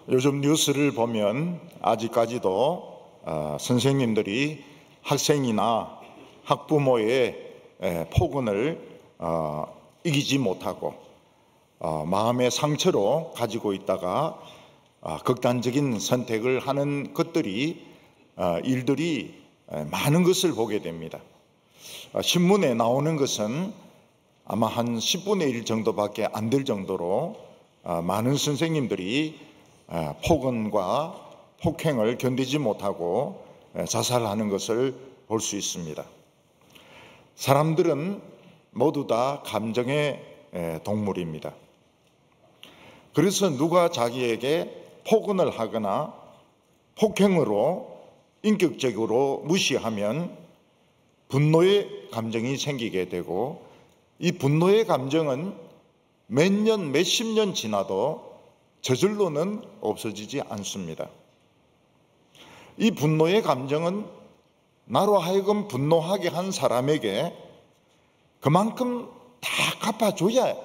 요즘 뉴스를 보면 아직까지도 선생님들이 학생이나 학부모의 폭언을 이기지 못하고 마음의 상처로 가지고 있다가 극단적인 선택을 하는 일들이 많은 것을 보게 됩니다. 신문에 나오는 것은 아마 한 10분의 1 정도밖에 안 될 정도로 많은 선생님들이 폭언과 폭행을 견디지 못하고 자살하는 것을 볼 수 있습니다. 사람들은 모두 다 감정의 동물입니다. 그래서 누가 자기에게 폭언을 하거나 폭행으로 인격적으로 무시하면 분노의 감정이 생기게 되고, 이 분노의 감정은 몇 년, 몇십 년 지나도 저절로는 없어지지 않습니다. 이 분노의 감정은 나로 하여금 분노하게 한 사람에게 그만큼 다 갚아줘야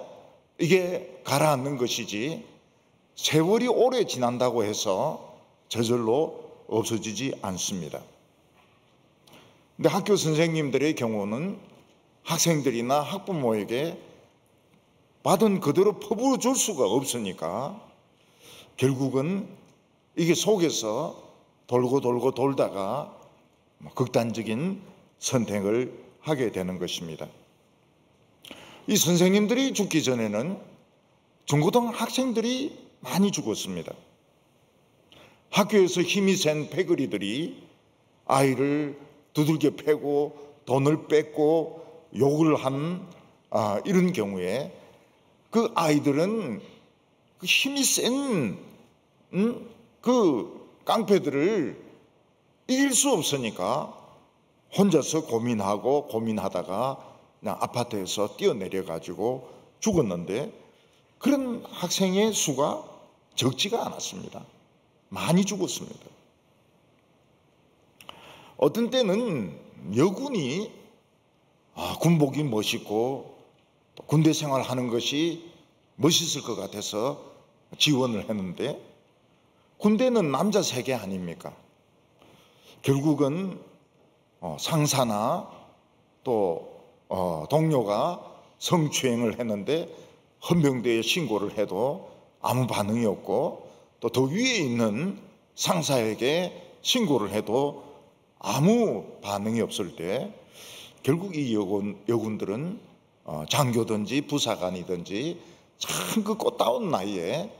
이게 가라앉는 것이지, 세월이 오래 지난다고 해서 저절로 없어지지 않습니다. 근데 학교 선생님들의 경우는 학생들이나 학부모에게 받은 그대로 퍼부어 줄 수가 없으니까 결국은 이게 속에서 돌고 돌다가 극단적인 선택을 하게 되는 것입니다. 이 선생님들이 죽기 전에는 중고등학생들이 많이 죽었습니다. 학교에서 힘이 센 패거리들이 아이를 두들겨 패고 돈을 뺏고 욕을 한 이런 경우에 그 아이들은 그 힘이 센 그 깡패들을 이길 수 없으니까 혼자서 고민하다가 그냥 아파트에서 뛰어내려 가지고 죽었는데, 그런 학생의 수가 적지가 않았습니다. 많이 죽었습니다. 어떤 때는 여군이 군복이 멋있고 군대 생활하는 것이 멋있을 것 같아서 지원을 했는데, 군대는 남자 세계 아닙니까? 결국은 상사나 또 동료가 성추행을 했는데 헌병대에 신고를 해도 아무 반응이 없고, 또 더 위에 있는 상사에게 신고를 해도 아무 반응이 없을 때 결국 이 여군들은 장교든지 부사관이든지 참 그 꽃다운 나이에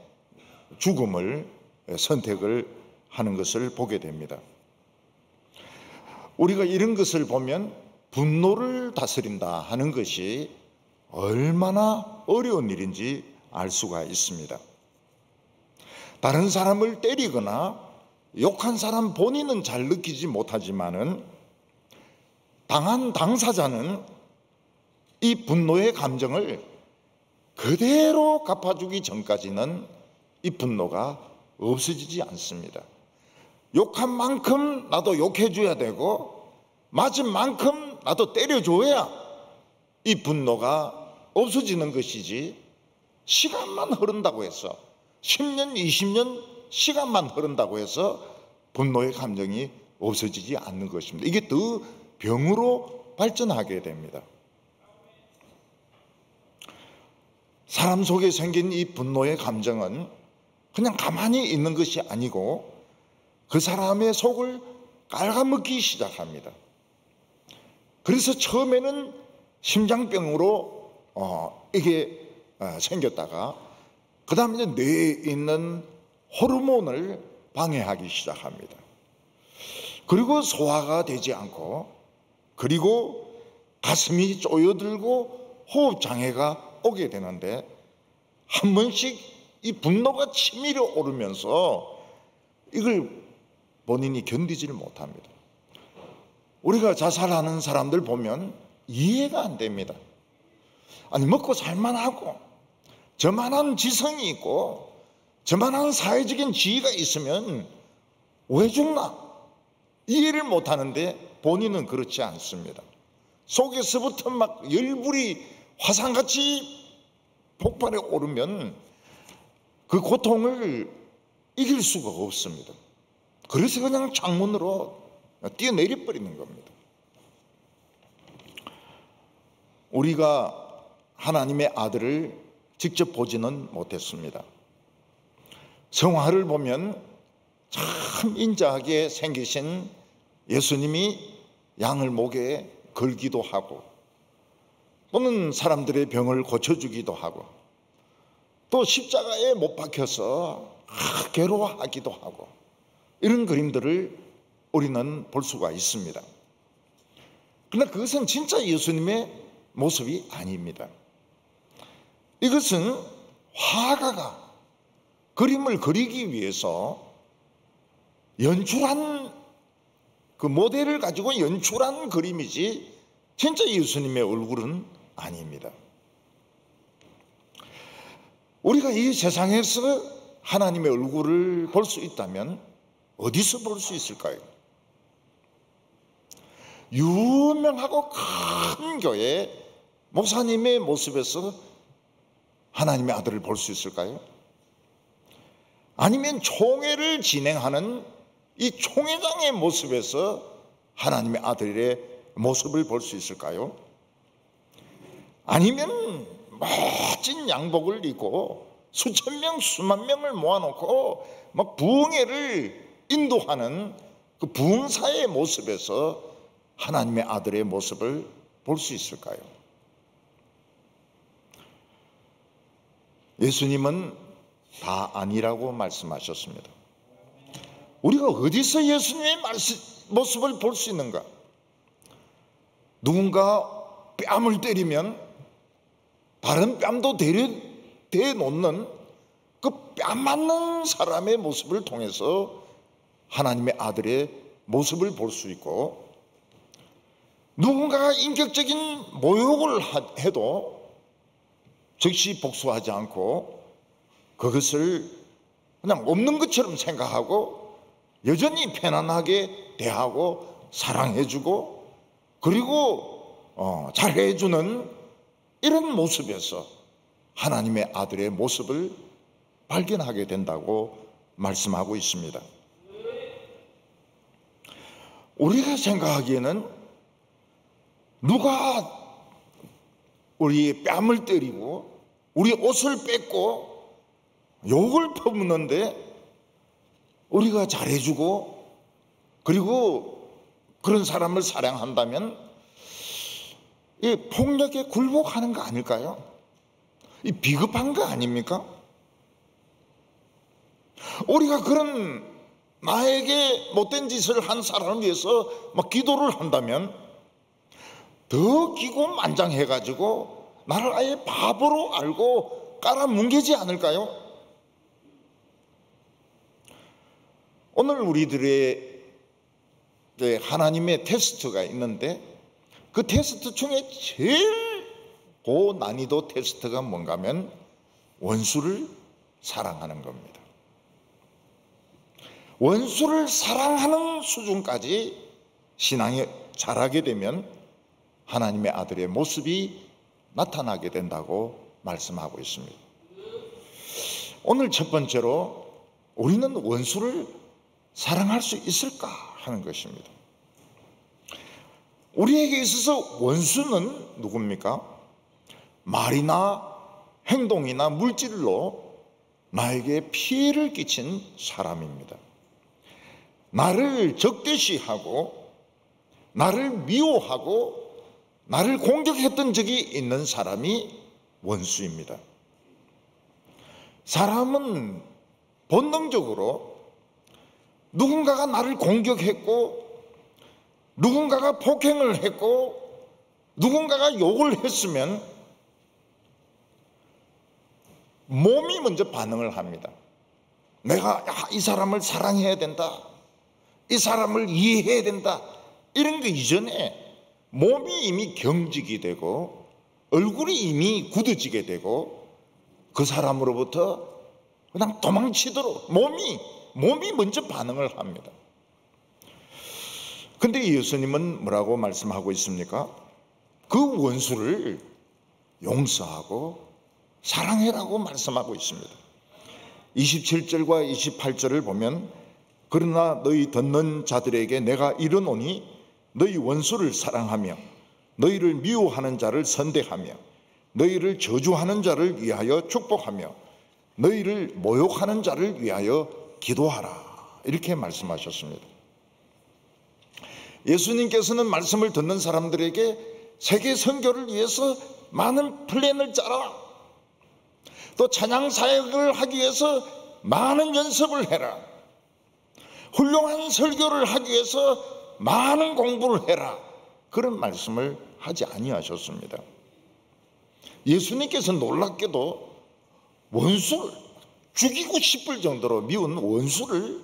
죽음을 선택을 하는 것을 보게 됩니다. 우리가 이런 것을 보면 분노를 다스린다 하는 것이 얼마나 어려운 일인지 알 수가 있습니다. 다른 사람을 때리거나 욕한 사람 본인은 잘 느끼지 못하지만은 당한 당사자는 이 분노의 감정을 그대로 갚아주기 전까지는 이 분노가 없어지지 않습니다. 욕한 만큼 나도 욕해줘야 되고, 맞은 만큼 나도 때려줘야 이 분노가 없어지는 것이지, 시간만 흐른다고 해서 10년, 20년 시간만 흐른다고 해서 분노의 감정이 없어지지 않는 것입니다. 이게 더 병으로 발전하게 됩니다. 사람 속에 생긴 이 분노의 감정은 그냥 가만히 있는 것이 아니고 그 사람의 속을 갉아먹기 시작합니다. 그래서 처음에는 심장병으로 이게 생겼다가 그 다음에 뇌에 있는 호르몬을 방해하기 시작합니다. 그리고 소화가 되지 않고, 그리고 가슴이 쪼여들고 호흡장애가 오게 되는데, 한 번씩 이 분노가 치밀어 오르면서 이걸 본인이 견디지를 못합니다. 우리가 자살하는 사람들 보면 이해가 안 됩니다. 아니, 먹고 살만하고 저만한 지성이 있고 저만한 사회적인 지위가 있으면 왜 죽나? 이해를 못하는데 본인은 그렇지 않습니다. 속에서부터 막 열불이 화산같이 폭발해 오르면 그 고통을 이길 수가 없습니다. 그래서 그냥 창문으로 뛰어내려 버리는 겁니다. 우리가 하나님의 아들을 직접 보지는 못했습니다. 성화를 보면 참 인자하게 생기신 예수님이 양을 목에 걸기도 하고, 또는 사람들의 병을 고쳐주기도 하고, 또 십자가에 못 박혀서 괴로워하기도 하고, 이런 그림들을 우리는 볼 수가 있습니다. 그러나 그것은 진짜 예수님의 모습이 아닙니다. 이것은 화가가 그림을 그리기 위해서 연출한 그 모델을 가지고 연출한 그림이지 진짜 예수님의 얼굴은 아닙니다. 우리가 이 세상에서 하나님의 얼굴을 볼 수 있다면 어디서 볼 수 있을까요? 유명하고 큰 교회 목사님의 모습에서 하나님의 아들을 볼 수 있을까요? 아니면 총회를 진행하는 이 총회장의 모습에서 하나님의 아들의 모습을 볼 수 있을까요? 아니면 멋진 양복을 입고 수천 명, 수만 명을 모아놓고 막 부흥회를 인도하는 그 부흥사의 모습에서 하나님의 아들의 모습을 볼 수 있을까요? 예수님은 다 아니라고 말씀하셨습니다. 우리가 어디서 예수님의 모습을 볼 수 있는가? 누군가 뺨을 때리면 다른 뺨도 대놓는 그 뺨 맞는 사람의 모습을 통해서 하나님의 아들의 모습을 볼 수 있고, 누군가가 인격적인 모욕을 해도 즉시 복수하지 않고 그것을 그냥 없는 것처럼 생각하고 여전히 편안하게 대하고 사랑해주고 그리고 잘해주는 이런 모습에서 하나님의 아들의 모습을 발견하게 된다고 말씀하고 있습니다. 우리가 생각하기에는 누가 우리 뺨을 때리고 우리 옷을 뺏고 욕을 퍼붓는데 우리가 잘해주고 그리고 그런 사람을 사랑한다면 이 폭력에 굴복하는 거 아닐까요? 이 비겁한 거 아닙니까? 우리가 그런 나에게 못된 짓을 한 사람을 위해서 막 기도를 한다면 더 기고만장해가지고 나를 아예 바보로 알고 깔아뭉개지 않을까요? 오늘 우리들의 하나님의 테스트가 있는데 그 테스트 중에 제일 고난이도 테스트가 뭔가 하면 원수를 사랑하는 겁니다. 원수를 사랑하는 수준까지 신앙이 자라게 되면 하나님의 아들의 모습이 나타나게 된다고 말씀하고 있습니다. 오늘 첫 번째로 우리는 원수를 사랑할 수 있을까 하는 것입니다. 우리에게 있어서 원수는 누굽니까? 말이나 행동이나 물질로 나에게 피해를 끼친 사람입니다. 나를 적대시하고 나를 미워하고 나를 공격했던 적이 있는 사람이 원수입니다. 사람은 본능적으로 누군가가 나를 공격했고 누군가가 폭행을 했고 누군가가 욕을 했으면 몸이 먼저 반응을 합니다. 내가 이 사람을 사랑해야 된다, 이 사람을 이해해야 된다, 이런 거 이전에 몸이 이미 경직이 되고 얼굴이 이미 굳어지게 되고 그 사람으로부터 그냥 도망치도록 몸이 먼저 반응을 합니다. 근데 예수님은 뭐라고 말씀하고 있습니까? 그 원수를 용서하고 사랑해라고 말씀하고 있습니다. 27절과 28절을 보면 그러나 너희 듣는 자들에게 내가 이르노니 너희 원수를 사랑하며 너희를 미워하는 자를 선대하며 너희를 저주하는 자를 위하여 축복하며 너희를 모욕하는 자를 위하여 기도하라. 이렇게 말씀하셨습니다. 예수님께서는 말씀을 듣는 사람들에게 세계 선교를 위해서 많은 플랜을 짜라. 또 찬양 사역을 하기 위해서 많은 연습을 해라. 훌륭한 설교를 하기 위해서 많은 공부를 해라. 그런 말씀을 하지 아니하셨습니다. 예수님께서 놀랍게도 원수를 죽이고 싶을 정도로 미운 원수를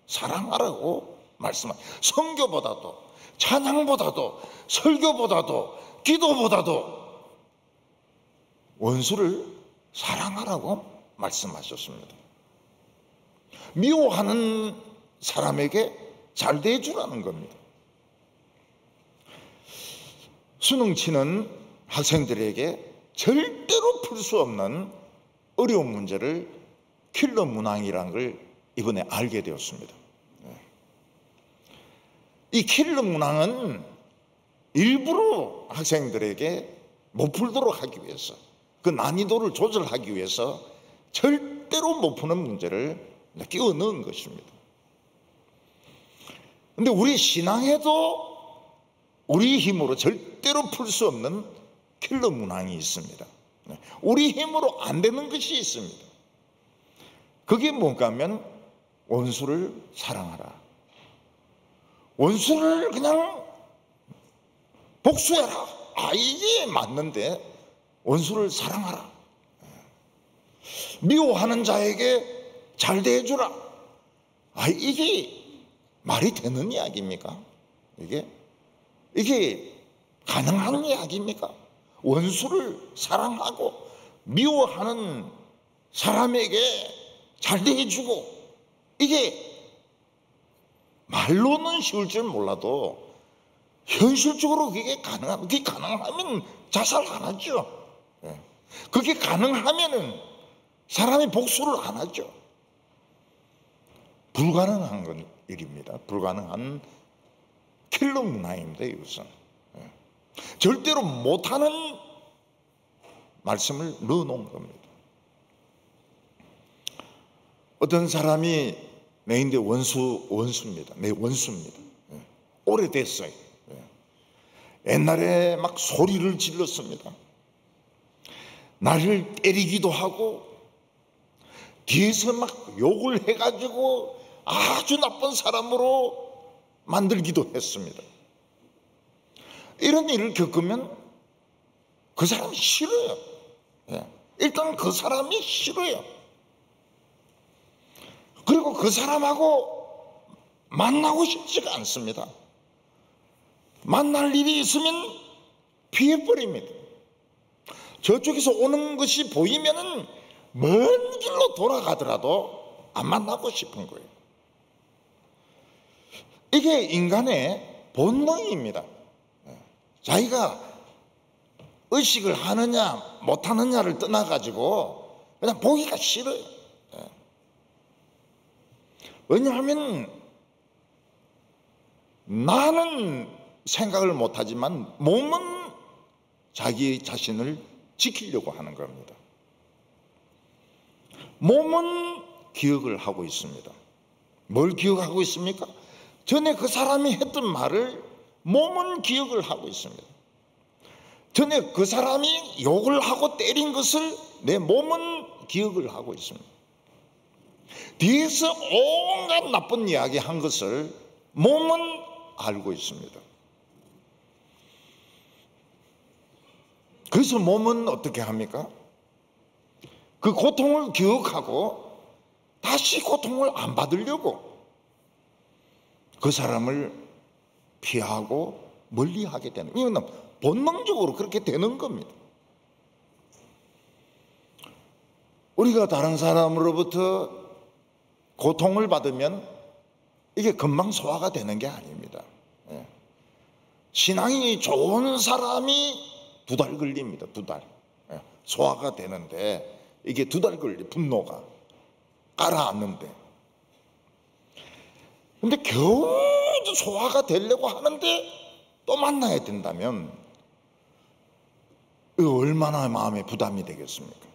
사랑하라고 말씀하셨습니다. 선교보다도 찬양보다도 설교보다도 기도보다도 원수를 사랑하라고 말씀하셨습니다. 미워하는 사람에게 잘 대해주라는 겁니다. 수능 치는 학생들에게 절대로 풀 수 없는 어려운 문제를 킬러 문항이라는 걸 이번에 알게 되었습니다. 이 킬러 문항은 일부러 학생들에게 못 풀도록 하기 위해서, 그 난이도를 조절하기 위해서 절대로 못 푸는 문제를 끼워 넣은 것입니다. 그런데 우리 신앙에도 우리 힘으로 절대로 풀 수 없는 킬러 문항이 있습니다. 우리 힘으로 안 되는 것이 있습니다. 그게 뭔가 하면 원수를 사랑하라. 원수를 그냥 복수해라. 이게 맞는데 원수를 사랑하라. 미워하는 자에게 잘 대해주라. 이게 말이 되는 이야기입니까? 이게 가능한 이야기입니까? 원수를 사랑하고 미워하는 사람에게 잘 대해주고, 이게 말로는 쉬울 줄 몰라도 현실적으로 그게 가능하면 자살 안 하죠. 그게 가능하면은 사람이 복수를 안 하죠. 불가능한 일입니다. 불가능한 킬러 문화입니다. 이것은 절대로 못하는 말씀을 넣어놓은 겁니다. 어떤 사람이 내 원수입니다. 내 원수입니다. 오래됐어요. 옛날에 막 소리를 질렀습니다. 나를 때리기도 하고 뒤에서 막 욕을 해가지고 아주 나쁜 사람으로 만들기도 했습니다. 이런 일을 겪으면 그 사람이 싫어요. 일단 그 사람이 싫어요. 그리고 그 사람하고 만나고 싶지가 않습니다. 만날 일이 있으면 피해버립니다. 저쪽에서 오는 것이 보이면은 먼 길로 돌아가더라도 안 만나고 싶은 거예요. 이게 인간의 본능입니다. 자기가 의식을 하느냐 못하느냐를 떠나가지고 그냥 보기가 싫어요. 왜냐하면 나는 생각을 못하지만 몸은 자기 자신을 지키려고 하는 겁니다. 몸은 기억을 하고 있습니다. 뭘 기억하고 있습니까? 전에 그 사람이 했던 말을 몸은 기억을 하고 있습니다. 전에 그 사람이 욕을 하고 때린 것을 내 몸은 기억을 하고 있습니다. 뒤에서 온갖 나쁜 이야기 한 것을 몸은 알고 있습니다. 그래서 몸은 어떻게 합니까? 그 고통을 기억하고 다시 고통을 안 받으려고 그 사람을 피하고 멀리하게 되는, 이건 본능적으로 그렇게 되는 겁니다. 우리가 다른 사람으로부터 고통을 받으면 이게 금방 소화가 되는 게 아닙니다. 신앙이 좋은 사람이 2달 걸립니다. 2달 소화가 되는데 이게 2달 걸리 분노가. 깔아앉는데, 근데 겨우 소화가 되려고 하는데 또 만나야 된다면 얼마나 마음에 부담이 되겠습니까?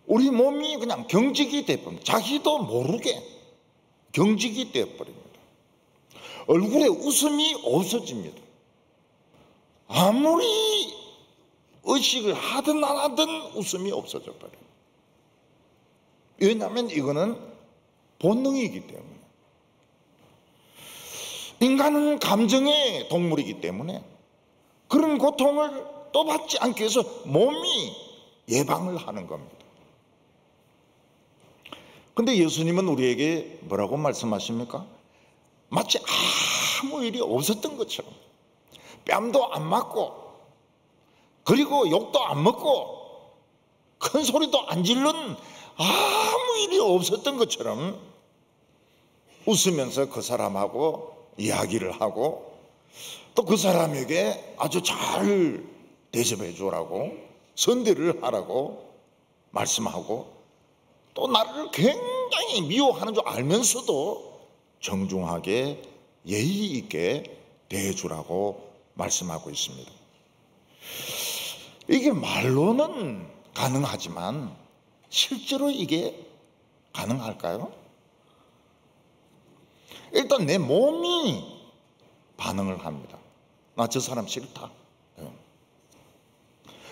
우리 몸이 그냥 경직이 되어버립니다. 자기도 모르게 경직이 되어버립니다. 얼굴에 웃음이 없어집니다. 아무리 의식을 하든 안 하든 웃음이 없어져 버려요. 왜냐하면 이거는 본능이기 때문에. 인간은 감정의 동물이기 때문에 그런 고통을 또 받지 않기 위해서 몸이 예방을 하는 겁니다. 근데 예수님은 우리에게 뭐라고 말씀하십니까? 마치 아무 일이 없었던 것처럼 뺨도 안 맞고 그리고 욕도 안 먹고 큰 소리도 안 질른 아무 일이 없었던 것처럼 웃으면서 그 사람하고 이야기를 하고 또 그 사람에게 아주 잘 대접해 주라고 선대를 하라고 말씀하고 또 나를 굉장히 미워하는 줄 알면서도 정중하게 예의 있게 대해주라고 말씀하고 있습니다. 이게 말로는 가능하지만 실제로 이게 가능할까요? 일단 내 몸이 반응을 합니다. 나 저 사람 싫다.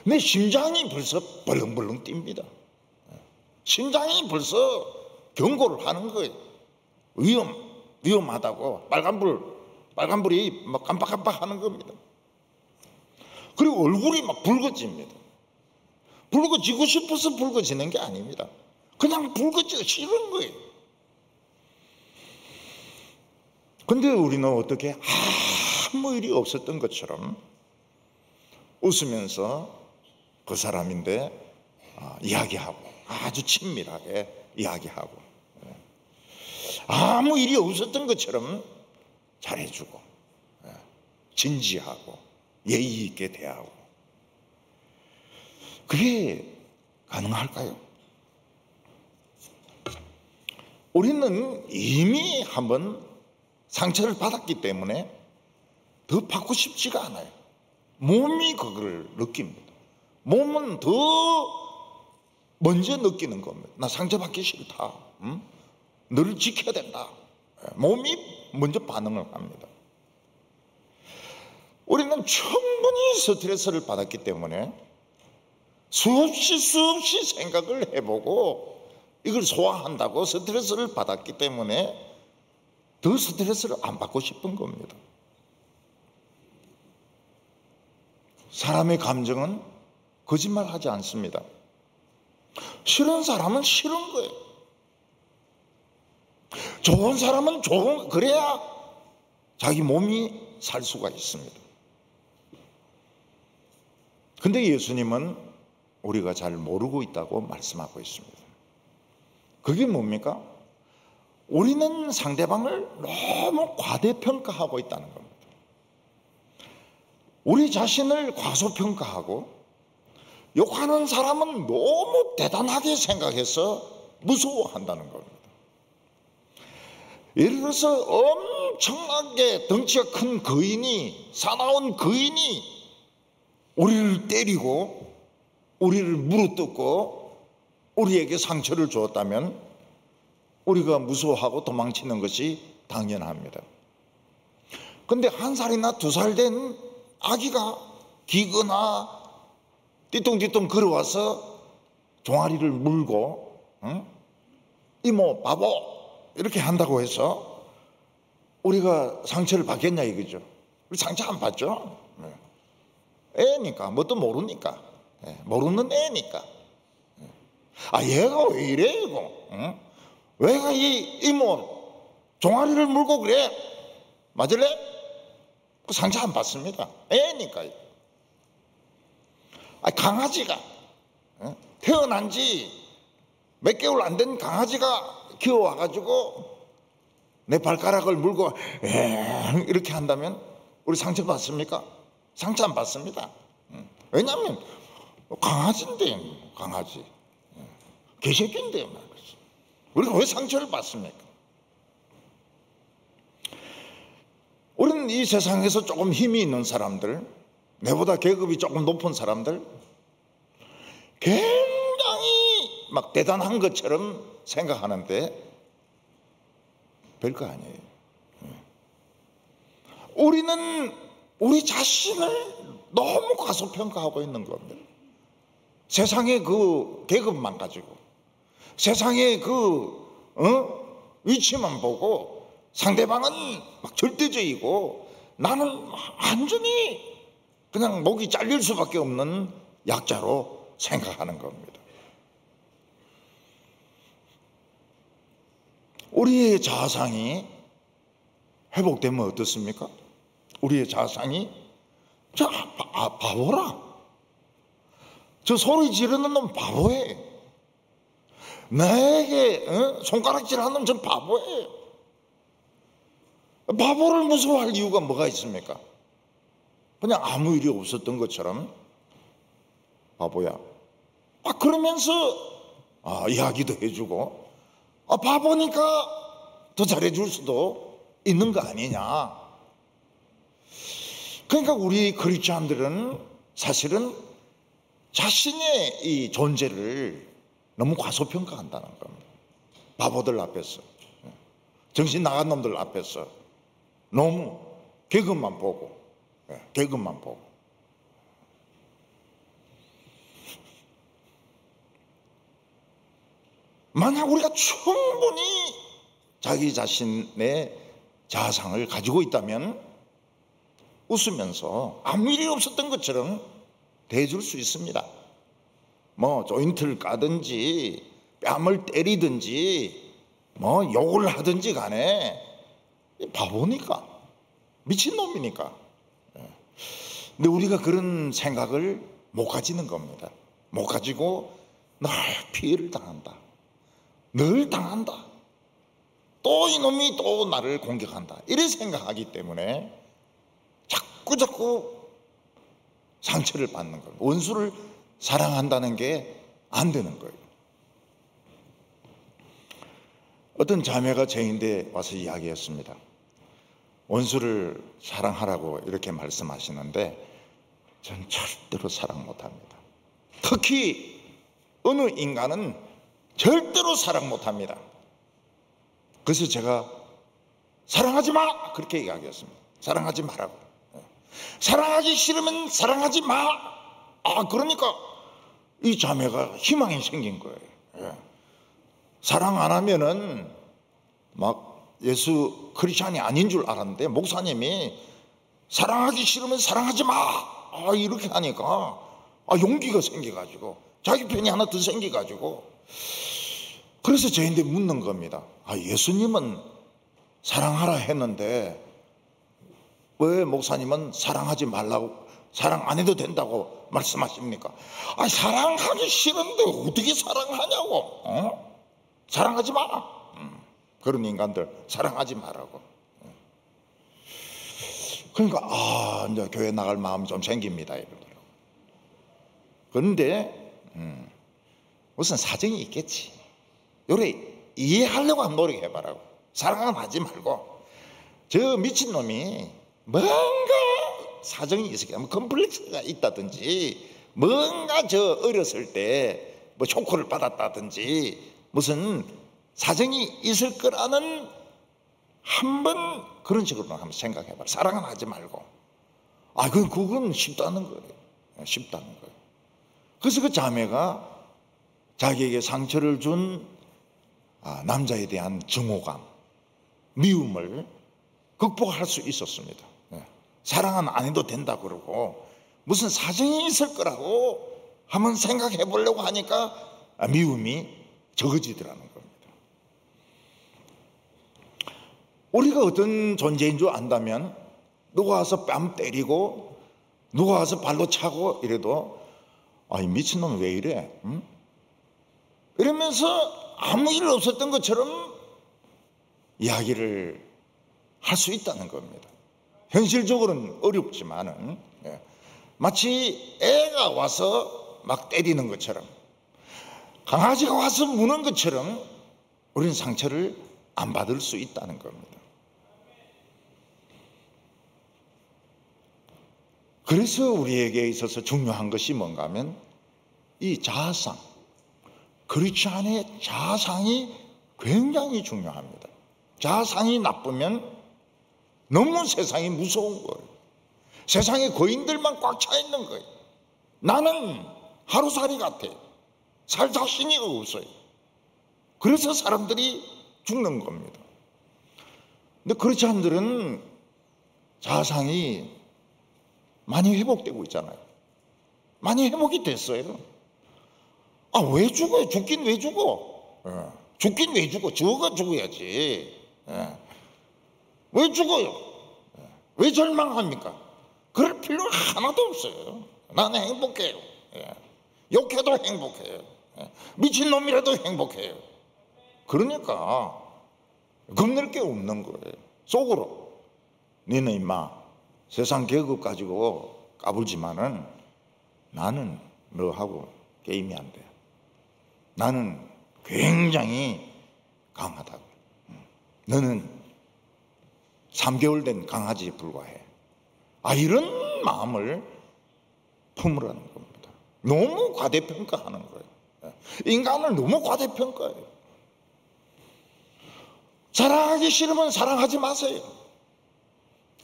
내 심장이 벌써 벌렁벌렁 뜁니다. 심장이 벌써 경고를 하는 거예요. 위험하다고. 빨간불이 막 깜빡깜빡 하는 겁니다. 그리고 얼굴이 막 붉어집니다. 붉어지고 싶어서 붉어지는 게 아닙니다. 그냥 붉어지기 싫은 거예요. 근데 우리는 어떻게 아무 일이 없었던 것처럼 웃으면서 그 사람인데 이야기하고 아주 친밀하게 이야기하고 아무 일이 없었던 것처럼 잘해주고 진지하고 예의 있게 대하고 그게 가능할까요? 우리는 이미 한번 상처를 받았기 때문에 더 받고 싶지가 않아요. 몸이 그걸 느낍니다. 몸은 더 먼저 느끼는 겁니다. 나 상처받기 싫다. 너를 지켜야 된다. 몸이 먼저 반응을 합니다. 우리는 충분히 스트레스를 받았기 때문에 수없이 생각을 해보고 이걸 소화한다고 스트레스를 받았기 때문에 더 스트레스를 안 받고 싶은 겁니다. 사람의 감정은 거짓말하지 않습니다. 싫은 사람은 싫은 거예요. 좋은 사람은 그래야 자기 몸이 살 수가 있습니다. 근데 예수님은 우리가 잘 모르고 있다고 말씀하고 있습니다. 그게 뭡니까? 우리는 상대방을 너무 과대평가하고 있다는 겁니다. 우리 자신을 과소평가하고 욕하는 사람은 너무 대단하게 생각해서 무서워한다는 겁니다. 예를 들어서 엄청나게 덩치가 큰 거인이, 사나운 거인이 우리를 때리고 우리를 물어뜯고 우리에게 상처를 주었다면 우리가 무서워하고 도망치는 것이 당연합니다. 그런데 1살이나 2살 된 아기가 기거나 띠뚱띠뚱 걸어와서 종아리를 물고 이모 바보 이렇게 한다고 해서 우리가 상처를 받겠냐 이거죠. 우리 상처 안 받죠. 애니까 뭣도 모르니까. 모르는 애니까. 얘가 왜 이래 이거. 왜가 이 이모 종아리를 물고 그래. 맞을래? 상처 안 받습니다. 애니까. 강아지가 태어난 지 몇 개월 안 된 강아지가 키워와가지고 내 발가락을 물고 이렇게 한다면 우리 상처 받습니까? 상처 안 받습니다. 왜냐하면 강아지인데 강아지 개새끼인데 말이죠. 우리가 왜 상처를 받습니까? 우리는 이 세상에서 조금 힘이 있는 사람들, 내보다 계급이 조금 높은 사람들, 굉장히 막 대단한 것처럼 생각하는데 별거 아니에요. 우리는 우리 자신을 너무 과소평가하고 있는 겁니다. 세상의 그 계급만 가지고, 세상의 그 위치만 보고 상대방은 막 절대적이고 나는 완전히 그냥 목이 잘릴 수밖에 없는 약자로 생각하는 겁니다. 우리의 자아상이 회복되면 어떻습니까? 우리의 자아상이 바보라. 저 소리 지르는 놈 바보예요. 나에게 손가락질 하는 놈 전 바보예요. 바보를 무서워할 이유가 뭐가 있습니까? 그냥 아무 일이 없었던 것처럼 바보야. 그러면서 이야기도 해주고 바보니까 더 잘해줄 수도 있는 거 아니냐. 그러니까 우리 크리스찬들은 사실은 자신의 이 존재를 너무 과소평가한다는 겁니다. 바보들 앞에서, 정신 나간 놈들 앞에서 너무 계급만 보고, 계급만 보고. 만약 우리가 충분히 자기 자신의 자아상을 가지고 있다면 웃으면서 아무 일이 없었던 것처럼 대해줄 수 있습니다. 뭐 조인트를 까든지 뺨을 때리든지 뭐 욕을 하든지 간에 바보니까, 미친놈이니까. 근데 우리가 그런 생각을 못 가지는 겁니다. 못 가지고 늘 피해를 당한다, 늘 당한다, 또 이놈이 또 나를 공격한다, 이래 생각하기 때문에 자꾸 상처를 받는 거예요. 원수를 사랑한다는 게 안 되는 거예요. 어떤 자매가 저인데 와서 이야기했습니다. 원수를 사랑하라고 이렇게 말씀하시는데 전 절대로 사랑 못합니다. 특히 어느 인간은 절대로 사랑 못합니다. 그래서 제가 사랑하지 마! 그렇게 이야기했습니다. 사랑하지 말라고. 사랑하기 싫으면 사랑하지 마! 그러니까 이 자매가 희망이 생긴 거예요. 사랑 안 하면은 막 예수 크리스찬이 아닌 줄 알았는데 목사님이 사랑하기 싫으면 사랑하지 마! 이렇게 하니까 용기가 생겨가지고 자기 편이 하나 더 생겨가지고, 그래서 저희한테 묻는 겁니다. 예수님은 사랑하라 했는데 왜 목사님은 사랑하지 말라고, 사랑 안 해도 된다고 말씀하십니까? 사랑하기 싫은데 어떻게 사랑하냐고. 사랑하지 마. 그런 인간들 사랑하지 말라고. 그러니까 이제 교회 나갈 마음이 좀 생깁니다. 그런데 무슨 사정이 있겠지. 요래 이해하려고 한번 노력해봐라고. 사랑은 하지 말고. 저 미친놈이 뭔가 사정이 있을게, 뭐 컴플렉스가 있다든지, 뭔가 저 어렸을 때 뭐 쇼크를 받았다든지 무슨 사정이 있을 거라는 한번 그런 식으로 한번 생각해봐. 사랑은 하지 말고. 그건 쉽다는 거예요. 쉽다는 거예요. 그래서 그 자매가 자기에게 상처를 준 남자에 대한 증오감, 미움을 극복할 수 있었습니다. 사랑은 안 해도 된다 그러고 무슨 사정이 있을 거라고 한번 생각해 보려고 하니까 미움이 적어지더라는 겁니다. 우리가 어떤 존재인 줄 안다면 누가 와서 뺨 때리고 누가 와서 발로 차고 이래도 이 미친놈 왜 이래? 이러면서 아무 일 없었던 것처럼 이야기를 할 수 있다는 겁니다. 현실적으로는 어렵지만은 마치 애가 와서 막 때리는 것처럼. 강아지가 와서 무는 것처럼 우리는 상처를 안 받을 수 있다는 겁니다. 그래서 우리에게 있어서 중요한 것이 뭔가 하면 이 자아상, 크리스찬의 자아상이 굉장히 중요합니다. 자아상이 나쁘면 너무 세상이 무서운 거예요. 세상에 거인들만 꽉 차 있는 거예요. 나는 하루살이 같아. 살 자신이 없어요. 그래서 사람들이 죽는 겁니다. 근데 크리스찬들은 자아상이 많이 회복되고 있잖아요. 많이 회복이 됐어요. 아, 왜 죽어요? 죽긴 왜 죽어? 죽긴 왜 죽어? 죽어야지. 왜 죽어요? 왜 절망합니까? 그럴 필요 하나도 없어요. 나는 행복해요. 욕해도 행복해요. 미친놈이라도 행복해요. 그러니까 겁낼 게 없는 거예요. 속으로 너는 임마 세상 계급 가지고 까불지만은 나는 너하고 게임이 안 돼. 나는 굉장히 강하다고. 너는 3개월 된 강아지에 불과해. 이런 마음을 품으라는 겁니다. 너무 과대평가하는 거예요. 인간을 너무 과대평가해요. 사랑하기 싫으면 사랑하지 마세요.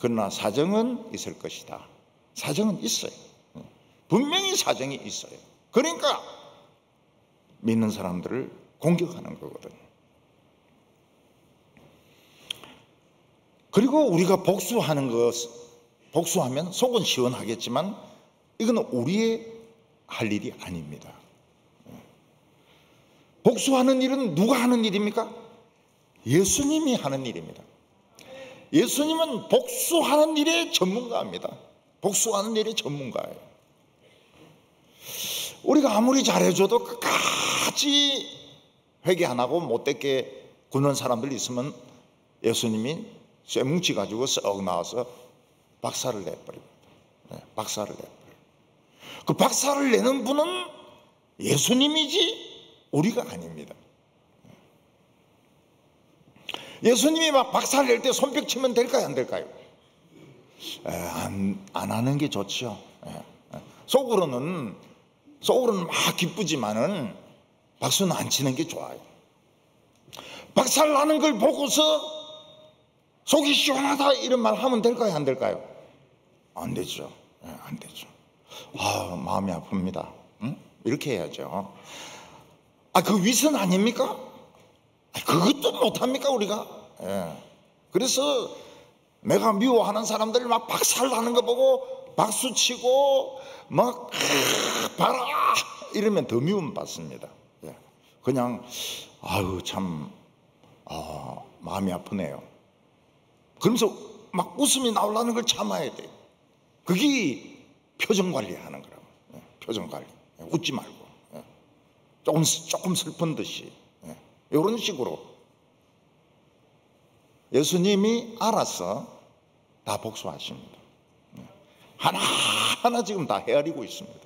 그러나 사정은 있을 것이다. 사정은 있어요. 분명히 사정이 있어요. 그러니까 믿는 사람들을 공격하는 거거든요. 그리고 우리가 복수하면 속은 시원하겠지만 이거는 우리의 할 일이 아닙니다. 복수하는 일은 누가 하는 일입니까? 예수님이 하는 일입니다. 예수님은 복수하는 일의 전문가입니다. 복수하는 일의 전문가예요. 우리가 아무리 잘해줘도 끝까지 회개 안 하고 못되게 구는 사람들 있으면 예수님이 쇠뭉치 가지고 썩 나와서 박살을 내버립니다. 박살을 내버려요. 그 박살을 내는 분은 예수님이지 우리가 아닙니다. 예수님이 막 박살 낼 때 손뼉 치면 될까요? 안 될까요? 안 하는 게 좋죠. 속으로는 막 기쁘지만은 박수는 안 치는 게 좋아요. 박살 나는 걸 보고서 속이 시원하다 이런 말 하면 될까요? 안 될까요? 안 되죠. 안 되죠. 마음이 아픕니다. 응? 이렇게 해야죠. 그 윗은 아닙니까? 그것도 못합니까 우리가? 그래서 내가 미워하는 사람들 막 박살 나는 거 보고 박수치고 막 봐라 이러면 더 미움 받습니다. 그냥 참 마음이 아프네요. 그러면서 막 웃음이 나오려는 걸 참아야 돼. 그게 표정 관리하는 거라고. 표정 관리. 웃지 말고 조금 슬픈 듯이 이런 식으로 예수님이 알아서 다 복수하십니다. 하나하나 지금 다 헤아리고 있습니다.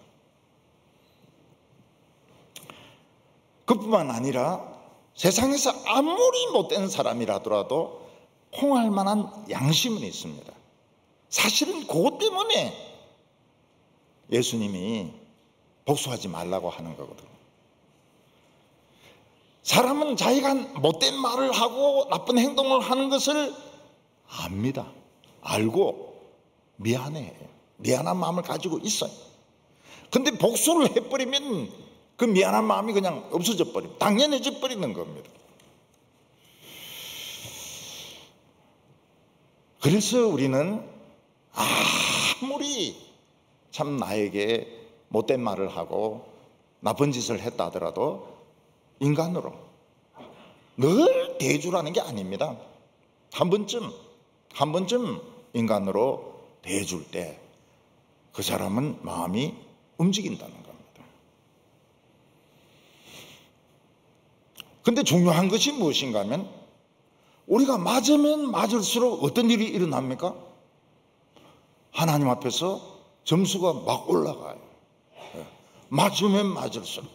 그뿐만 아니라 세상에서 아무리 못된 사람이라더라도 통할 만한 양심은 있습니다. 사실은 그것 때문에 예수님이 복수하지 말라고 하는 거거든요. 사람은 자기가 못된 말을 하고 나쁜 행동을 하는 것을 압니다. 알고 미안해요. 미안한 마음을 가지고 있어요. 근데 복수를 해버리면 그 미안한 마음이 그냥 없어져 버립니다. 당연해져 버리는 겁니다. 그래서 우리는 아무리 참 나에게 못된 말을 하고 나쁜 짓을 했다 하더라도 인간으로 늘 대해주라는 게 아닙니다. 한 번쯤 인간으로 대해줄 때 그 사람은 마음이 움직인다는 겁니다. 근데 중요한 것이 무엇인가 하면 우리가 맞으면 맞을수록 어떤 일이 일어납니까? 하나님 앞에서 점수가 막 올라가요. 맞으면 맞을수록.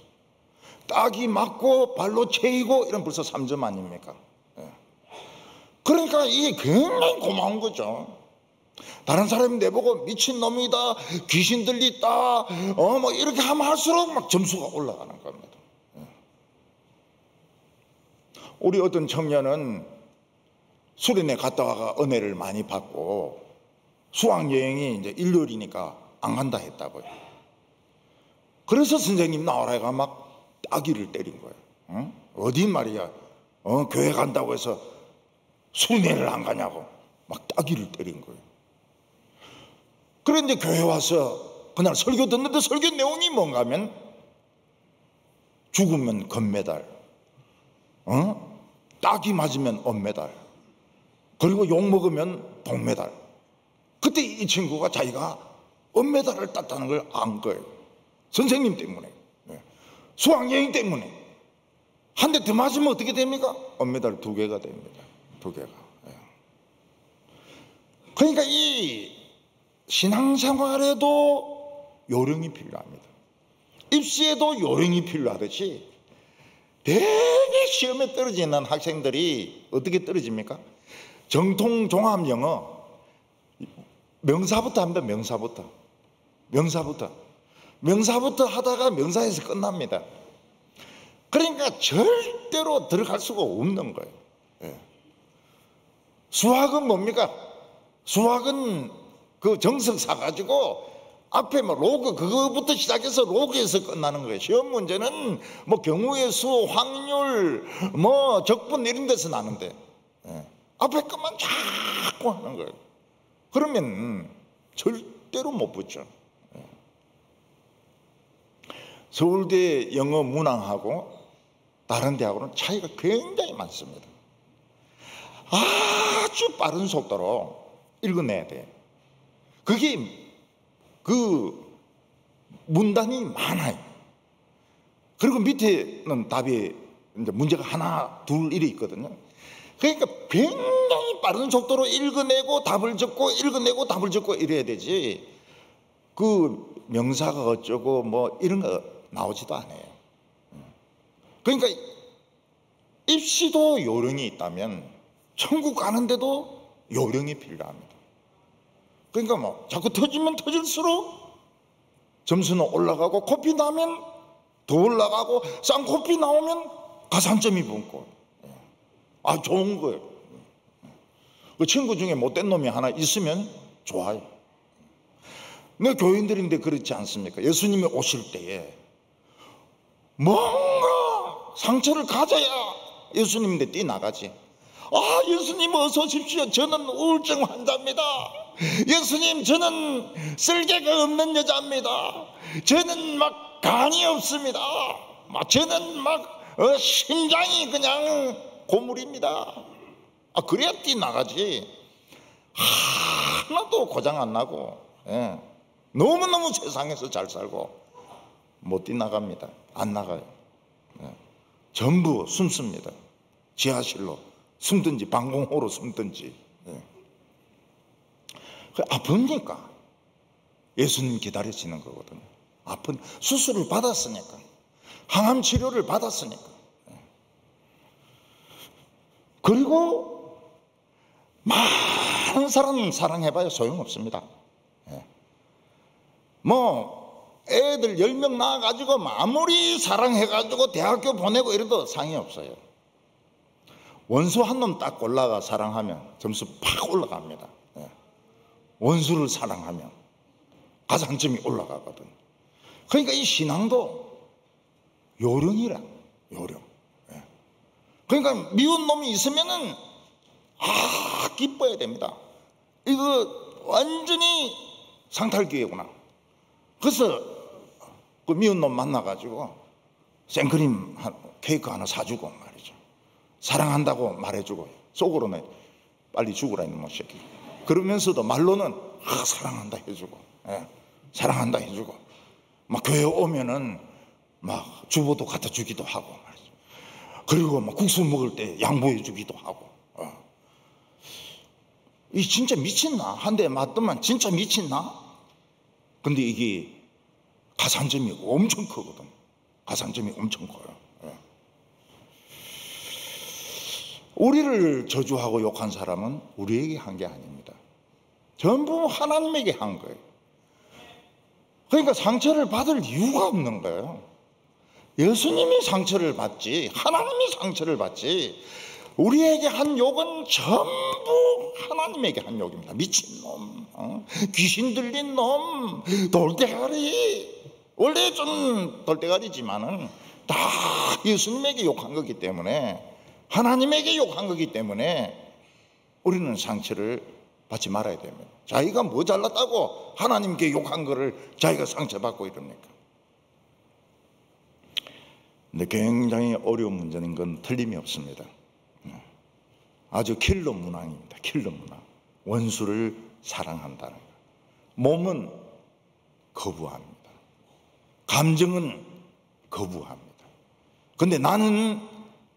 딱이 맞고 발로 채이고 이런 벌써 3점 아닙니까? 그러니까 이게 굉장히 고마운 거죠. 다른 사람이 내보고 미친놈이다, 귀신 들렸다, 뭐 이렇게 하면 할수록 막 점수가 올라가는 겁니다. 우리 어떤 청년은 수련회 갔다 와가 은혜를 많이 받고 수학여행이 이제 일요일이니까 안 간다 했다고요. 그래서 선생님 나오라 해가 막 따귀를 때린 거예요. 어디 말이야, 교회 간다고 해서 수련회를 안 가냐고 막 따귀를 때린 거예요. 그런데 교회 와서 그날 설교 듣는데 설교 내용이 뭔가 하면 죽으면 금메달, 딱이 맞으면 은메달, 그리고 욕 먹으면 동메달. 그때 이 친구가 자기가 은메달을 땄다는 걸 안 거예요. 선생님 때문에, 수학여행 때문에. 한 대 더 맞으면 어떻게 됩니까? 은메달 2개가 됩니다. 2개가. 그러니까 이 신앙생활에도 요령이 필요합니다. 입시에도 요령이 필요하듯이 되게 시험에 떨어지는 학생들이 어떻게 떨어집니까? 정통 종합 영어 명사부터 합니다. 명사부터 하다가 명사에서 끝납니다. 그러니까 절대로 들어갈 수가 없는 거예요. 수학은 뭡니까? 수학은 그 정석 사가지고 앞에 뭐 로그 그거부터 시작해서 로그에서 끝나는 거예요. 시험 문제는 뭐 경우의 수, 확률, 뭐 적분 이런 데서 나는데 앞에 것만 자꾸 하는 거예요. 그러면 절대로 못 붙죠. 서울대 영어 문항하고 다른 대학으로는 차이가 굉장히 많습니다. 아주 빠른 속도로 읽어내야 돼. 그게 그 문단이 많아요. 그리고 밑에는 답이 이제 문제가 하나, 둘 이래 있거든요. 그러니까 굉장히 빠른 속도로 읽어내고 답을 적고 읽어내고 답을 적고 이래야 되지. 그 명사가 어쩌고 뭐 이런 거 나오지도 않아요. 그러니까 입시도 요령이 있다면 천국 가는데도 요령이 필요합니다. 그러니까 뭐 자꾸 터지면 터질수록 점수는 올라가고 코피 나면 더 올라가고 쌍코피 나오면 가산점이 붙고 좋은 거예요. 그 친구 중에 못된 놈이 하나 있으면 좋아요. 내 교인들인데 그렇지 않습니까? 예수님이 오실 때에 뭔가 상처를 가져야 예수님인데 뛰나가지. 예수님 어서 오십시오. 저는 우울증 환자입니다. 예수님 저는 쓸개가 없는 여자입니다. 저는 막 간이 없습니다. 저는 막 심장이 그냥 고물입니다. 그래야 뛰나가지. 하나도 고장 안 나고 너무너무 세상에서 잘 살고 못 뛰나갑니다. 안 나가요. 전부 숨습니다. 지하실로 숨든지 방공호로 숨든지. 아픕니까? 예수님 기다리시는 거거든요. 아픈 수술을 받았으니까, 항암 치료를 받았으니까. 그리고 많은 사람 사랑해봐야 소용없습니다. 뭐 애들 10명 낳아가지고 아무리 사랑해가지고 대학교 보내고 이래도 상이 없어요. 원수 한 놈 딱 골라가 사랑하면 점수 팍 올라갑니다. 원수를 사랑하면 가산점이 올라가거든. 그러니까 이 신앙도 요령이라, 요령. 그러니까 미운 놈이 있으면은 기뻐야 됩니다. 이거 완전히 상탈기회구나. 그래서 그 미운 놈 만나가지고 생크림 케이크 하나 사주고 말이죠. 사랑한다고 말해주고 속으로는 빨리 죽으라 이놈의 새끼. 그러면서도 말로는 사랑한다 해주고, 사랑한다 해주고, 막 교회 오면은 막 주보도 갖다 주기도 하고 말이죠. 그리고 막 국수 먹을 때 양보해 주기도 하고. 이 진짜 미친나? 한 대 맞더만 진짜 미친나? 근데 이게 가산점이 엄청 크거든. 가산점이 엄청 커요. 우리를 저주하고 욕한 사람은 우리에게 한 게 아닙니다. 전부 하나님에게 한 거예요. 그러니까 상처를 받을 이유가 없는 거예요. 예수님이 상처를 받지, 하나님이 상처를 받지, 우리에게 한 욕은 전부 하나님에게 한 욕입니다. 미친놈, 귀신 들린 놈, 돌대가리. 원래 좀 돌대가리지만은 다 예수님에게 욕한 거기 때문에, 하나님에게 욕한 거기 때문에 우리는 상처를 받지 말아야 됩니다. 자기가 뭐 잘났다고 하나님께 욕한 거를 자기가 상처받고 이럽니까? 근데 굉장히 어려운 문제인 건 틀림이 없습니다. 아주 킬러 문항입니다. 킬러 문항. 원수를 사랑한다는 거. 몸은 거부합니다. 감정은 거부합니다. 근데 나는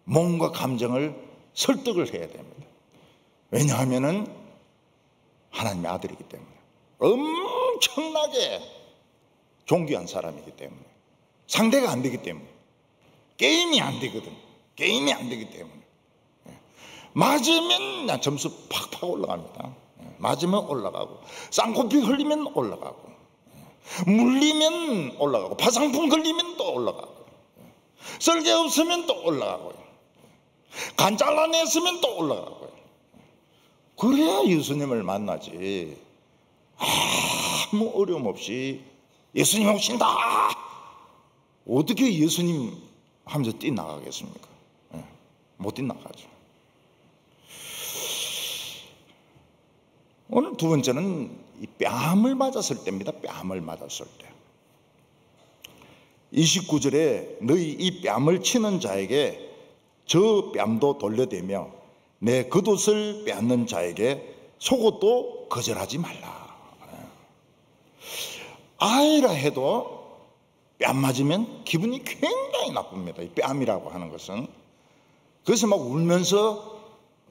몸과 감정을 설득을 해야 됩니다. 왜냐하면은 하나님의 아들이기 때문에, 엄청나게 존귀한 사람이기 때문에, 상대가 안 되기 때문에, 게임이 안 되거든. 게임이 안 되기 때문에. 맞으면 점수 팍팍 올라갑니다. 맞으면 올라가고, 쌍코피 흘리면 올라가고, 물리면 올라가고, 파상풍 걸리면 또 올라가고, 썰개 없으면 또 올라가고요, 간 잘라냈으면 또 올라가고요. 그래야 예수님을 만나지. 아무 어려움 없이 예수님 오신다, 어떻게 예수님 하면서 뛰나가겠습니까? 못 뛰나가죠. 오늘 두 번째는 이 뺨을 맞았을 때입니다. 뺨을 맞았을 때. 29절에 너희 이 뺨을 치는 자에게 저 뺨도 돌려대며 내 겉옷을 빼앗는 자에게 속옷도 거절하지 말라. 아이라 해도 뺨 맞으면 기분이 굉장히 나쁩니다. 이 뺨이라고 하는 것은. 그래서 막 울면서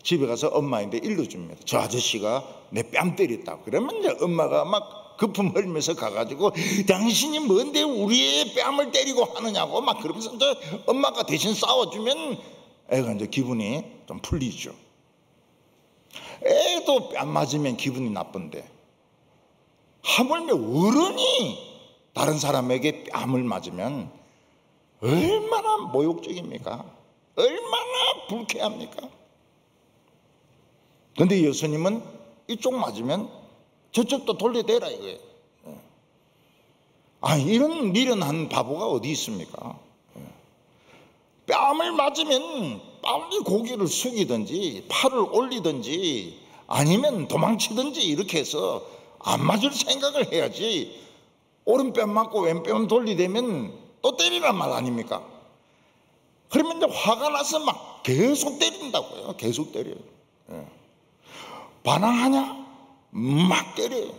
집에 가서 엄마한테 일러줍니다. 저 아저씨가 내 뺨 때렸다고. 그러면 이제 엄마가 막 거품 흘리면서 가가지고 당신이 뭔데 우리의 뺨을 때리고 하느냐고 막 그러면서 이제 엄마가 대신 싸워주면 애가 이제 기분이 좀 풀리죠. 애도 뺨 맞으면 기분이 나쁜데 하물며 어른이 다른 사람에게 뺨을 맞으면 얼마나 모욕적입니까? 얼마나 불쾌합니까? 그런데 예수님은 이쪽 맞으면 저쪽도 돌려대라 이거예요. 이런 미련한 바보가 어디 있습니까? 뺨을 맞으면 빨리 고개를 숙이든지 팔을 올리든지 아니면 도망치든지 이렇게 해서 안 맞을 생각을 해야지. 오른뺨 맞고 왼뺨 돌리대면 또 때리란 말 아닙니까? 그러면 이제 화가 나서 막 계속 때린다고요. 계속 때려요. 반항하냐? 막 때려요.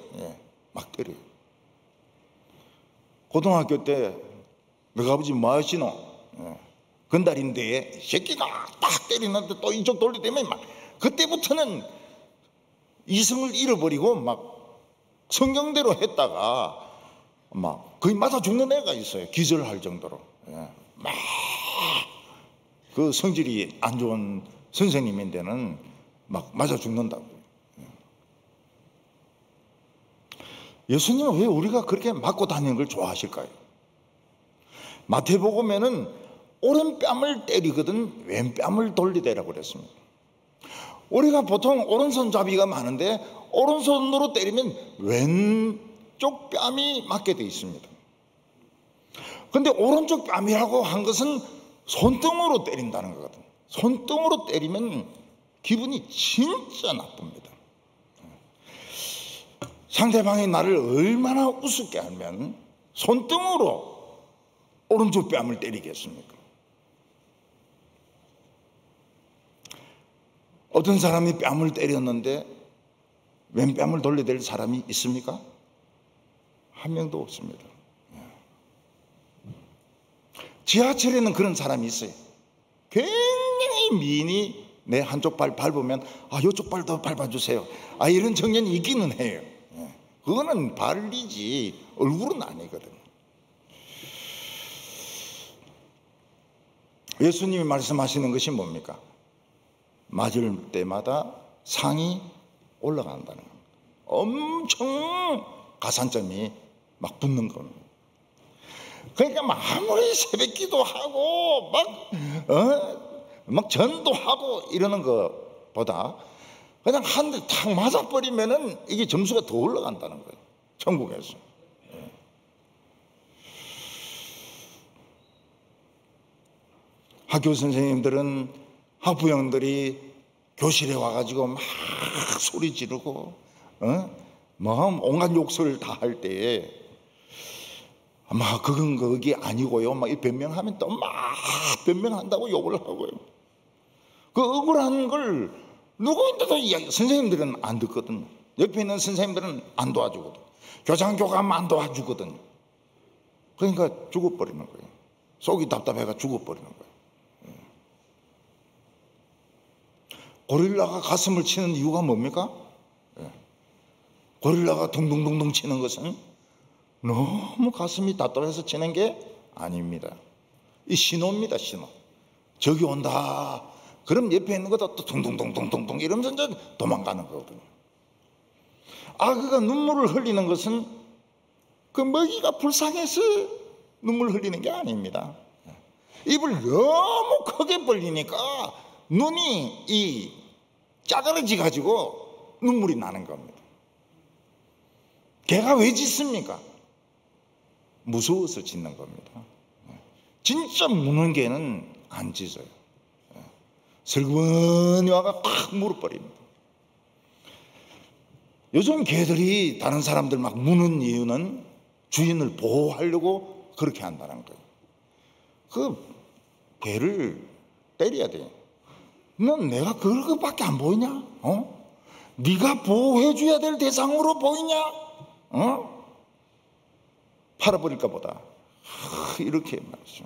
막 때려요. 고등학교 때 너희 아버지 뭐 하시노? 건달인데 새끼가 딱 때리는데 또 이쪽 돌리대면 막 그때부터는 이성을 잃어버리고 막 성경대로 했다가 막 거의 맞아 죽는 애가 있어요. 기절할 정도로. 막 그 성질이 안 좋은 선생님인데는 막 맞아 죽는다고. 예수님은 왜 우리가 그렇게 맞고 다니는 걸 좋아하실까요? 마태복음에는 오른뺨을 때리거든 왼뺨을 돌리대라고 그랬습니다. 우리가 보통 오른손잡이가 많은데 오른손으로 때리면 왼쪽 뺨이 맞게 되어 있습니다. 그런데 오른쪽 뺨이라고 한 것은 손등으로 때린다는 거거든. 손등으로 때리면 기분이 진짜 나쁩니다. 상대방이 나를 얼마나 우습게 하면 손등으로 오른쪽 뺨을 때리겠습니까? 어떤 사람이 뺨을 때렸는데 왼뺨을 돌려댈 사람이 있습니까? 한 명도 없습니다. 지하철에는 그런 사람이 있어요. 굉장히 미인이 내 한쪽 발 밟으면 이쪽 발도 밟아주세요. 이런 청년이 있기는 해요. 그거는 발리지 얼굴은 아니거든. 예수님이 말씀하시는 것이 뭡니까? 맞을 때마다 상이 올라간다는 겁니다. 엄청 가산점이 막 붙는 겁니다. 그러니까 아무리 새벽 기도하고 막 전도하고 이러는 것보다 그냥 한 대 탁 맞아버리면은 이게 점수가 더 올라간다는 거예요, 천국에서. 학교 선생님들은 학부형들이 교실에 와가지고 막 소리 지르고 온갖 욕설을 다 할 때에 아마 그건 그게 아니고요, 막 변명하면 또 막 변명한다고 욕을 하고요. 그 억울한 걸 누구인데도 이야기, 선생님들은 안 듣거든. 옆에 있는 선생님들은 안 도와주거든. 교장 교감 안 도와주거든. 그러니까 죽어버리는 거예요. 속이 답답해가 죽어버리는 거예요. 고릴라가 가슴을 치는 이유가 뭡니까? 고릴라가 둥둥둥둥 치는 것은 너무 가슴이 답답해서 치는 게 아닙니다. 이 신호입니다, 신호. 저기 온다. 그럼 옆에 있는 것도 또 둥둥둥둥둥둥 이러면서 이제 도망가는 거거든요. 아그가 눈물을 흘리는 것은 그 먹이가 불쌍해서 눈물 흘리는 게 아닙니다. 입을 너무 크게 벌리니까 눈이 이 짜그러지 가지고 눈물이 나는 겁니다. 개가 왜 짖습니까? 무서워서 짖는 겁니다. 진짜 무는 개는 안 짖어요. 슬그머니 와가 팍 물어버립니다. 요즘 개들이 다른 사람들 막 무는 이유는 주인을 보호하려고 그렇게 한다는 거예요. 그 개를 때려야 돼. 넌 내가 그것밖에 안 보이냐? 네가 보호해줘야 될 대상으로 보이냐? 팔아버릴까 보다. 이렇게 말이죠.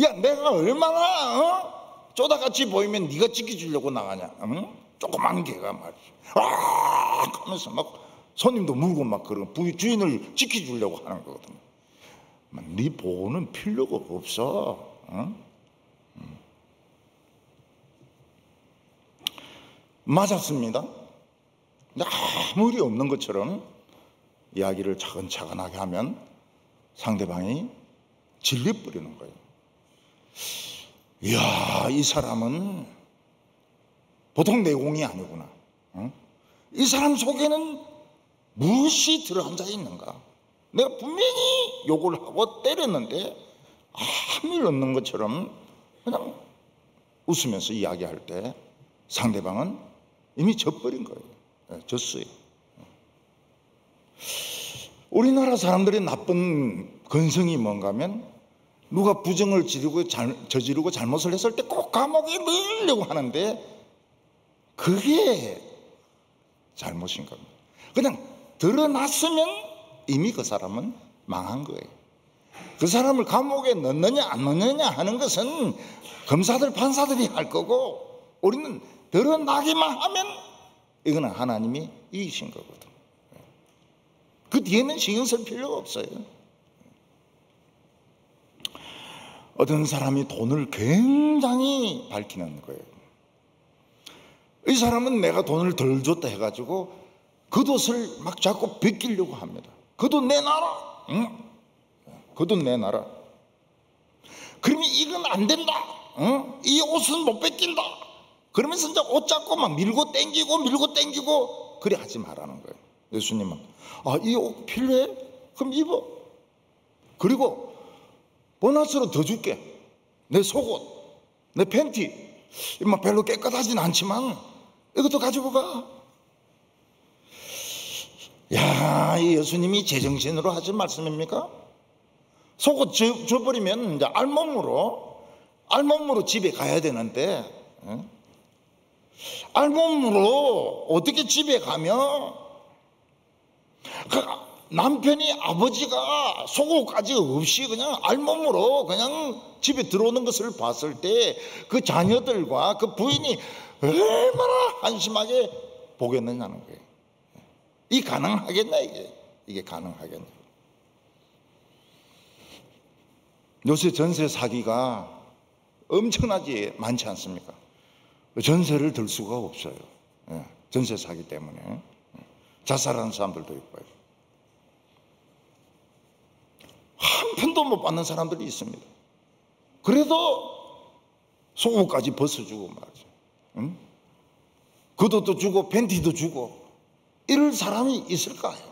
야, 내가 얼마나 쪼다같이 보이면 네가 지켜주려고 나가냐? 조그만 개가 말이죠. 하면서 막 손님도 물고 막 그런 주인을 지켜주려고 하는 거거든요. 네 보호는 필요가 없어. 맞았습니다. 근데 아무 일이 없는 것처럼 이야기를 차근차근하게 하면 상대방이 질려버리는 거예요. 이야, 이 사람은 보통 내공이 아니구나. 이 사람 속에는 무엇이 들어앉아 있는가? 내가 분명히 욕을 하고 때렸는데 아무 일 없는 것처럼 그냥 웃으면서 이야기할 때 상대방은 이미 져버린 거예요. 졌어요. 우리나라 사람들의 나쁜 근성이 뭔가 하면 누가 부정을 저지르고 잘못을 했을 때 꼭 감옥에 넣으려고 하는데 그게 잘못인 겁니다. 그냥 드러났으면 이미 그 사람은 망한 거예요. 그 사람을 감옥에 넣느냐 안 넣느냐 하는 것은 검사들 판사들이 할 거고 우리는 드러나기만 하면 이거는 하나님이 이기신 거거든. 그 뒤에는 신경 쓸 필요가 없어요. 어떤 사람이 돈을 굉장히 밝히는 거예요. 이 사람은 내가 돈을 덜 줬다 해가지고 그 돈을 막 자꾸 베끼려고 합니다. 그 돈 내놔라. 그 돈 내놔라. 그러면 이건 안 된다. 이 옷은 못 뺏긴다. 그러면서 이제 옷 잡고 막 밀고 땡기고 그래 하지 말라는 거예요. 예수님은 이 옷 필요해? 그럼 입어. 그리고 보너스로 더 줄게. 내 속옷, 내 팬티 별로 깨끗하진 않지만 이것도 가지고 가. 야, 이 예수님이 제정신으로 하신 말씀입니까? 속옷 줘버리면 이제 알몸으로 집에 가야 되는데 알몸으로 어떻게 집에 가면 그 남편이 아버지가 속옷까지 없이 그냥 알몸으로 그냥 집에 들어오는 것을 봤을 때 그 자녀들과 그 부인이 얼마나 한심하게 보겠느냐는 거예요. 이 가능하겠나 이게 가능하겠나? 요새 전세 사기가 엄청나게 많지 않습니까? 전세를 들 수가 없어요. 전세 사기 때문에 자살하는 사람들도 있고요. 한 푼도 못 받는 사람들이 있습니다. 그래도 속옷까지 벗어주고 말이죠. 겉옷도 주고 팬티도 주고 이럴 사람이 있을까요?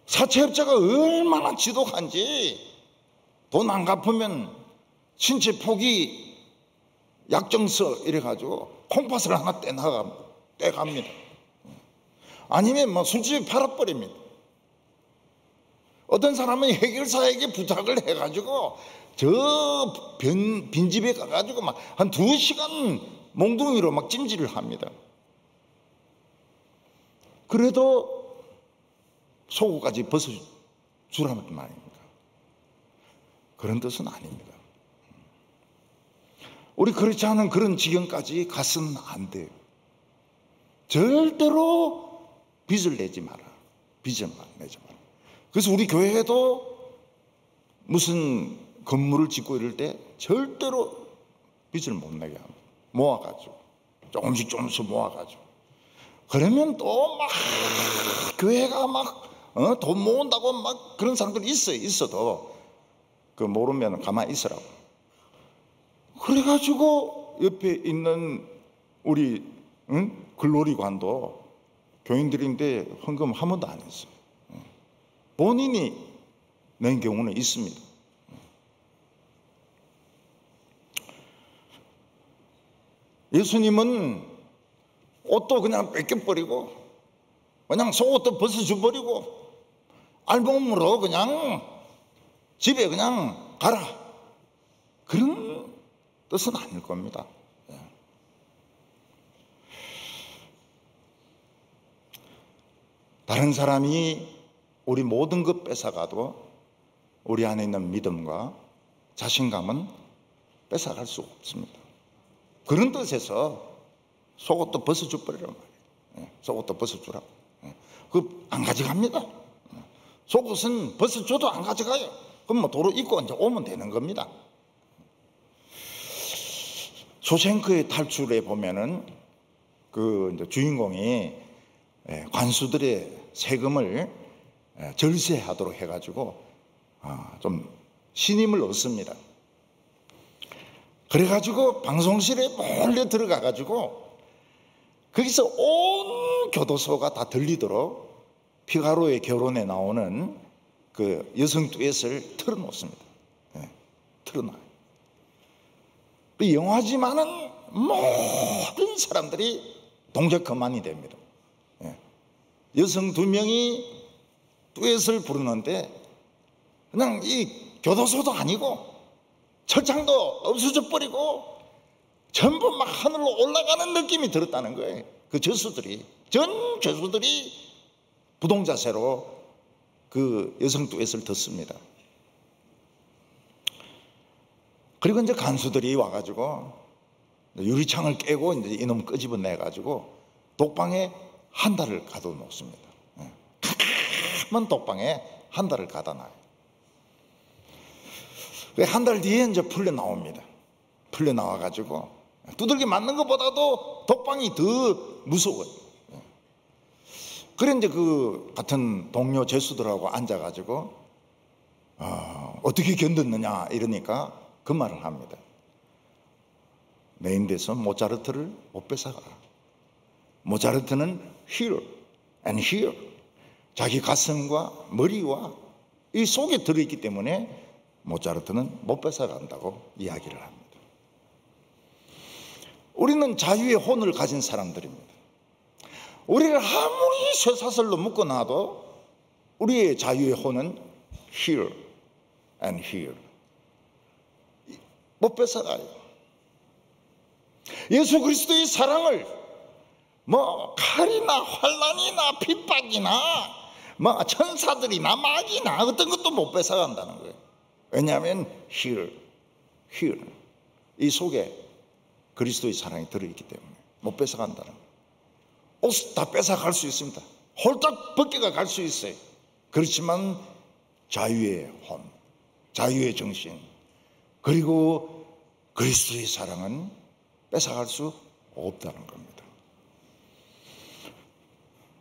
사채업자가 얼마나 지독한지 돈 안 갚으면 신체 포기 약정서 이래가지고 콩팥을 하나 떼갑니다. 아니면 뭐 술집에 팔아버립니다. 어떤 사람은 해결사에게 부탁을 해가지고 저 빈집에 가가지고 막 한 2시간 몽둥이로 막 찜질을 합니다. 그래도 속옷까지 벗어주라는 말입니다. 그런 뜻은 아닙니다. 우리 그렇지 않은 그런 지경까지 가서는 안 돼요. 절대로 빚을 내지 마라. 빚을 내지 마라. 그래서 우리 교회에도 무슨 건물을 짓고 이럴 때 절대로 빚을 못 내게 합니다. 모아가지고 조금씩 모아가지고 그러면 또 막 교회가 막 돈 모은다고 막 그런 사람들이 있어도 그 모르면 가만히 있으라고. 그래가지고 옆에 있는 우리 글로리관도 교인들인데 헌금 한 번도 안 했어요. 본인이 낸 경우는 있습니다. 예수님은 옷도 그냥 뺏겨버리고 그냥 속옷도 벗어줘버리고 알몸으로 그냥 집에 그냥 가라, 그런 뜻은 아닐 겁니다. 다른 사람이 우리 모든 것 뺏어가도 우리 안에 있는 믿음과 자신감은 뺏어갈 수 없습니다. 그런 뜻에서 속옷도 벗어줘 버리란 말이에요. 속옷도 벗어주라. 그거 안 가져갑니다. 속옷은 벗어줘도 안 가져가요. 그럼 뭐 도로 입고 이제 오면 되는 겁니다. 쇼생크의 탈출에 보면은 그 이제 주인공이 관수들의 세금을 절세하도록 해가지고 좀 신임을 얻습니다. 그래가지고 방송실에 몰래 들어가가지고 거기서 온 교도소가 다 들리도록 피가로의 결혼에 나오는 그 여성 듀엣을 틀어놓습니다. 틀어놔요. 영화지만은 모든 사람들이 동작 그만이 됩니다. 여성 2명이 듀엣을 부르는데 그냥 이 교도소도 아니고 철창도 없어져 버리고 전부 막 하늘로 올라가는 느낌이 들었다는 거예요. 그 죄수들이, 전 죄수들이 부동자세로 그 여성 듀엣을 듣습니다. 그리고 이제 간수들이 와가지고 유리창을 깨고 이제 이놈 끄집어내가지고 독방에 한 달을 가둬놓습니다. 한 독방에 한 달을 가둬놔요. 한 달 뒤에 이제 풀려 나옵니다. 풀려 나와가지고 두들겨 맞는 것보다도 독방이 더 무서워요. 그래 이제 그 같은 동료 죄수들하고 앉아가지고 어떻게 견뎠느냐 이러니까 그 말을 합니다. 내 인데서 모차르트를 못 뺏어가. 모차르트는 here and here, 자기 가슴과 머리와 이 속에 들어있기 때문에 모차르트는 못 뺏어간다고 이야기를 합니다. 우리는 자유의 혼을 가진 사람들입니다. 우리를 아무리 쇠사슬로 묶어놔도 우리의 자유의 혼은 here and here, 못 뺏어가요. 예수 그리스도의 사랑을 뭐 칼이나 환난이나 핍박이나 뭐 천사들이나 마귀나 어떤 것도 못 뺏어간다는 거예요. 왜냐하면 here 이 속에 그리스도의 사랑이 들어있기 때문에 못 뺏어간다는 거예요. 옷 다 뺏어갈 수 있습니다. 홀딱 벗겨가 갈 수 있어요. 그렇지만 자유의 혼, 자유의 정신, 그리고 그리스도의 사랑은 뺏어갈 수 없다는 겁니다.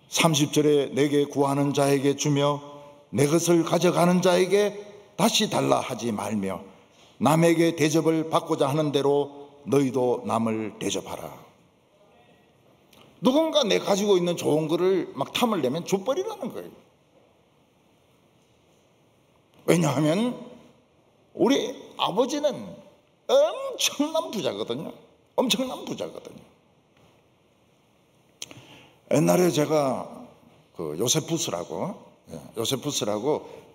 30절에 내게 구하는 자에게 주며 내 것을 가져가는 자에게 다시 달라 하지 말며 남에게 대접을 받고자 하는 대로 너희도 남을 대접하라. 누군가 내 가지고 있는 좋은 거를 막 탐을 내면 줘버리라는 거예요. 왜냐하면 우리 아버지는 엄청난 부자거든요. 엄청난 부자거든요. 옛날에 제가 그 요세푸스라고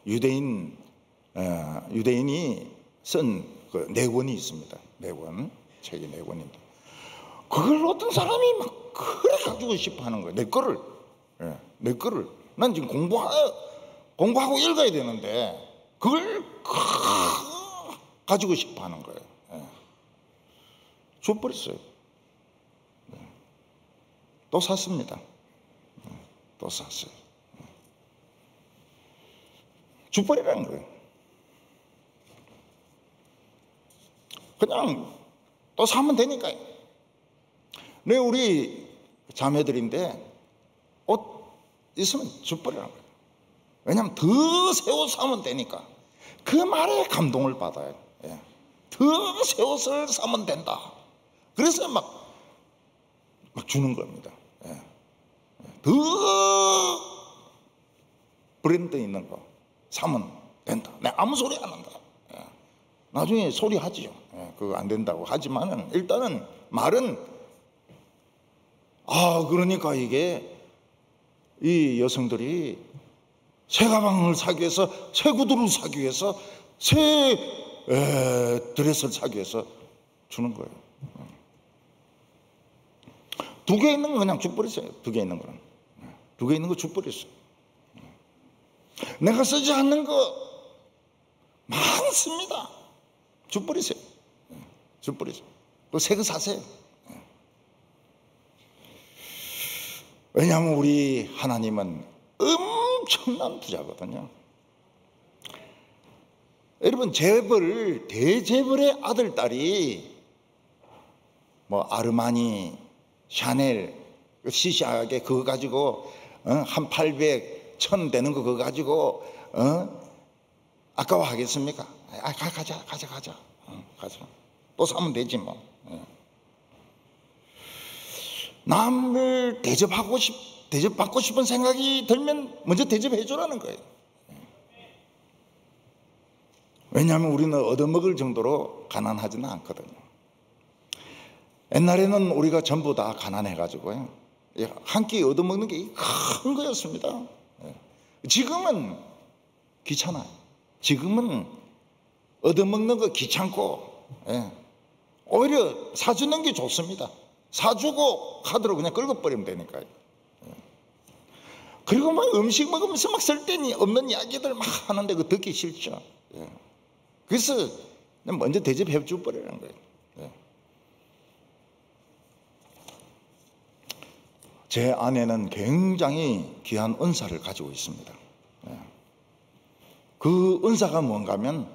유대인이 쓴 그 내권이 있습니다. 내권, 책이 내권인데 그걸 어떤 사람이 막 그래 가지고 싶어 하는 거예요. 내 거를. 난 지금 공부하고 읽어야 되는데 그걸 가지고 싶어 하는 거예요. 줘버렸어요. 또 샀습니다. 또 샀어요. 줘버리라는 거예요. 그냥 또 사면 되니까요. 네, 우리 자매들인데 옷 있으면 줘버리라는 거예요. 왜냐하면 더 새 옷 사면 되니까. 그 말에 감동을 받아요. 더 새 옷을 사면 된다. 그래서 막 주는 겁니다. 더 브랜드 있는 거 사면 된다. 내가 아무 소리 안 한다. 나중에 소리 하지요. 그거 안 된다고 하지만은 일단은 말은 그러니까 이게 이 여성들이 새 가방을 사기 위해서, 새 구두를 사기 위해서, 새 드레스를 사기 위해서 주는 거예요. 두 개 있는 거 그냥 줘버렸어요. 두 개 있는 거는. 두 개 있는 거 줘버렸어요. 내가 쓰지 않는 거 많습니다. 줘버리세요. 줘버리세요. 그 새 거 사세요. 왜냐하면 우리 하나님은 엄청난 부자거든요. 여러분, 대재벌의 아들, 딸이 뭐 아르마니, 샤넬, 시시하게 그거 가지고 한 800, 1000 되는 거 그거 가지고 아까워하겠습니까? 가자. 또 사면 되지 뭐. 남을 대접받고 싶은 생각이 들면 먼저 대접해 주라는 거예요. 왜냐하면 우리는 얻어먹을 정도로 가난하지는 않거든요. 옛날에는 우리가 전부 다 가난해가지고요, 한 끼 얻어먹는 게 큰 거였습니다. 지금은 귀찮아요. 지금은 얻어먹는 거 귀찮고 오히려 사주는 게 좋습니다. 사주고 카드로 그냥 긁어버리면 되니까요. 그리고 막 음식 먹으면서 막 쓸데없는 없는 이야기들 막 하는데 그거 듣기 싫죠. 그래서 먼저 대접해 줘버리는 거예요. 제 아내는 굉장히 귀한 은사를 가지고 있습니다. 그 은사가 뭔가 하면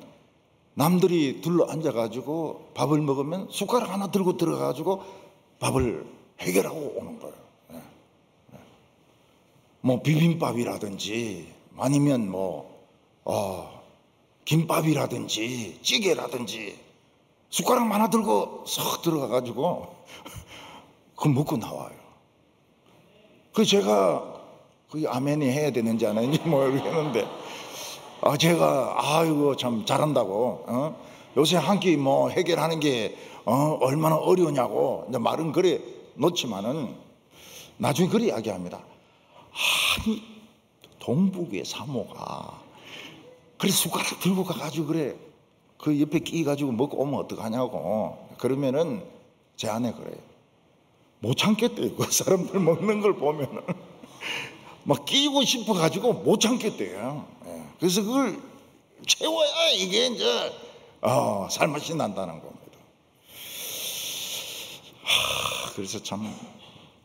남들이 둘러 앉아가지고 밥을 먹으면 숟가락 하나 들고 들어가가지고 밥을 해결하고 오는 거예요. 뭐 비빔밥이라든지 아니면 김밥이라든지 찌개라든지 숟가락 하나 들고 쏙 들어가가지고 그거 먹고 나와요. 그 제가 그게 아멘이 해야 되는지 안 하는지 모르겠는데 제가 아이고 참 잘한다고 요새 한 끼 뭐 해결하는 게 얼마나 어려우냐고 말은 그래 놓지만은 나중에 그래 이야기합니다. 아니 동북의 사모가 그래 숟가락 들고 가가지고 그래 그 옆에 끼가지고 먹고 오면 어떡하냐고. 그러면은 제 아내 그래요. 못 참겠대요. 그 사람들 먹는 걸 보면은 막 끼고 싶어가지고 못 참겠대요. 그래서 그걸 채워야 이게 이제 살맛이 난다는 겁니다. 그래서 참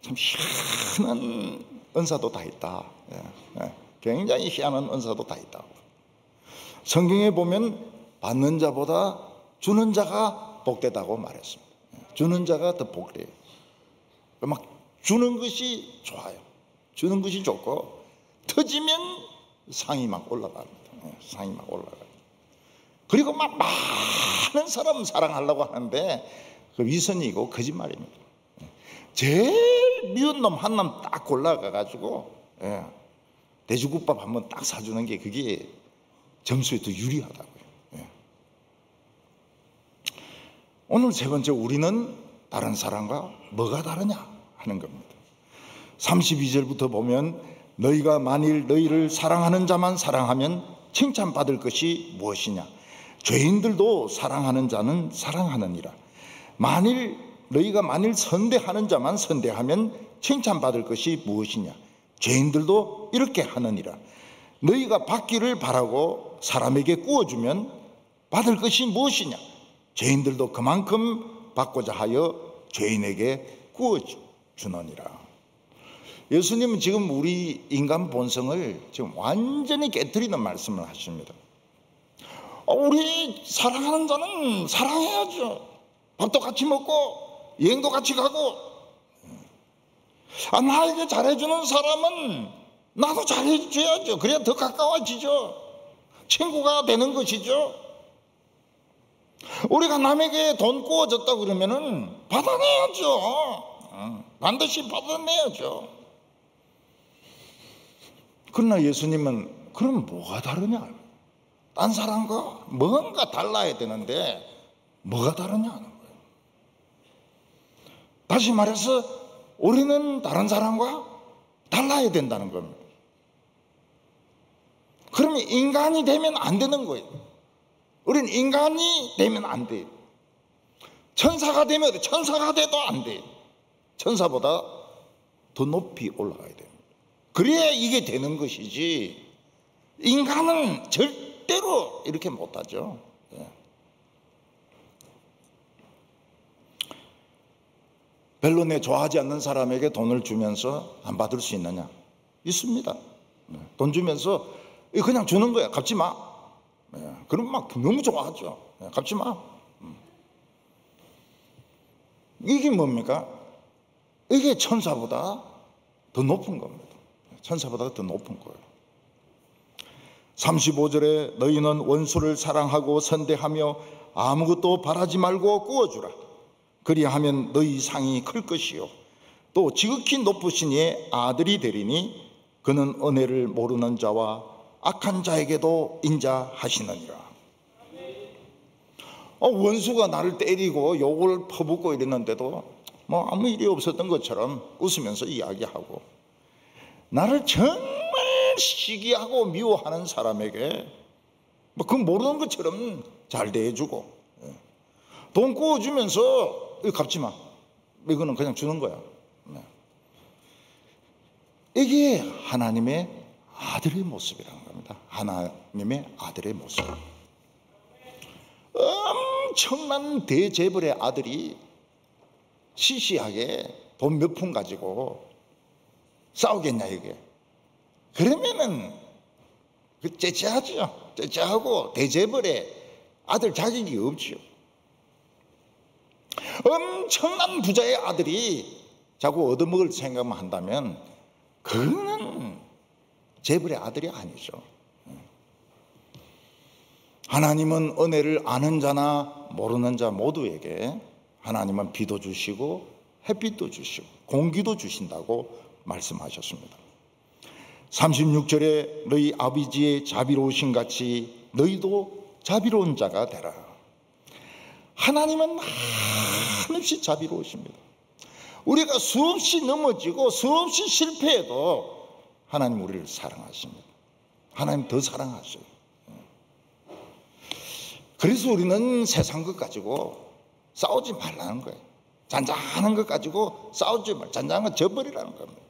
희한한 은사도 다 있다. 굉장히 희한한 은사도 다 있다. 성경에 보면 받는 자보다 주는 자가 복되다고 말했습니다. 주는 자가 더 복돼요. 막 주는 것이 좋아요. 주는 것이 좋고 터지면 상이 막 올라갑니다. 상이 막 올라가요. 그리고 막 많은 사람 사랑하려고 하는데 그 위선이고 거짓말입니다. 제일 미운 놈 한 놈 딱 골라가가지고 돼지국밥 한번 딱 사주는 게 그게 점수에 더 유리하다고요. 오늘 세 번째, 우리는 다른 사람과 뭐가 다르냐 하는 겁니다. 32절부터 보면 너희가 만일 너희를 사랑하는 자만 사랑하면 칭찬받을 것이 무엇이냐. 죄인들도 사랑하는 자는 사랑하느니라. 너희가 만일 선대하는 자만 선대하면 칭찬받을 것이 무엇이냐. 죄인들도 이렇게 하느니라. 너희가 받기를 바라고 사람에게 구워주면 받을 것이 무엇이냐. 죄인들도 그만큼 받고자 하여 죄인에게 구워주느니라. 예수님은 지금 우리 인간 본성을 지금 완전히 깨트리는 말씀을 하십니다. 우리 사랑하는 자는 사랑해야죠. 밥도 같이 먹고 여행도 같이 가고, 나에게 잘해주는 사람은 나도 잘해줘야죠. 그래야 더 가까워지죠. 친구가 되는 것이죠. 우리가 남에게 돈 구워줬다 그러면은 받아내야죠. 반드시 받아내야죠. 그러나 예수님은 그럼 뭐가 다르냐? 딴 사람과 뭔가 달라야 되는데 뭐가 다르냐 하는 거예요. 다시 말해서 우리는 다른 사람과 달라야 된다는 겁니다. 그러면 인간이 되면 안 되는 거예요. 우리는 인간이 되면 안 돼요. 천사가 되면 천사가 돼도 안 돼요. 천사보다 더 높이 올라가야 돼요. 그래야 이게 되는 것이지 인간은 절대로 이렇게 못하죠. 별로 내 좋아하지 않는 사람에게 돈을 주면서 안 받을 수 있느냐? 있습니다. 돈 주면서 그냥 주는 거야. 갚지 마. 그럼 막 너무 좋아하죠. 갚지 마. 이게 뭡니까? 이게 천사보다 더 높은 겁니다. 천사보다 더 높은 거예요. 35절에 너희는 원수를 사랑하고 선대하며 아무것도 바라지 말고 구워주라. 그리하면 너희 상이 클 것이요 또 지극히 높으신 이의 아들이 되리니 그는 은혜를 모르는 자와 악한 자에게도 인자하시느니라. 원수가 나를 때리고 욕을 퍼붓고 이랬는데도 뭐 아무 일이 없었던 것처럼 웃으면서 이야기하고, 나를 정말 시기하고 미워하는 사람에게 뭐 그 모르는 것처럼 잘 대해주고, 돈 구워주면서 이거 갚지 마, 이거는 그냥 주는 거야. 이게 하나님의 아들의 모습이라는 겁니다. 하나님의 아들의 모습. 엄청난 대재벌의 아들이 시시하게 돈 몇 푼 가지고 싸우겠냐 이게. 그러면은 째째하죠. 째째하고 대재벌의 아들 자격이 없죠. 엄청난 부자의 아들이 자꾸 얻어먹을 생각만 한다면 그는 재벌의 아들이 아니죠. 하나님은 은혜를 아는 자나 모르는 자 모두에게 하나님은 비도 주시고 햇빛도 주시고 공기도 주신다고 말씀하셨습니다. 36절에 너희 아버지의 자비로우신 같이 너희도 자비로운 자가 되라. 하나님은 한없이 자비로우십니다. 우리가 수없이 넘어지고 수없이 실패해도 하나님 우리를 사랑하십니다. 하나님 더 사랑하셔요. 그래서 우리는 세상 것 가지고 싸우지 말라는 거예요. 잔잔한 것 가지고 싸우지 말, 잔잔한 거 져버리라는 겁니다.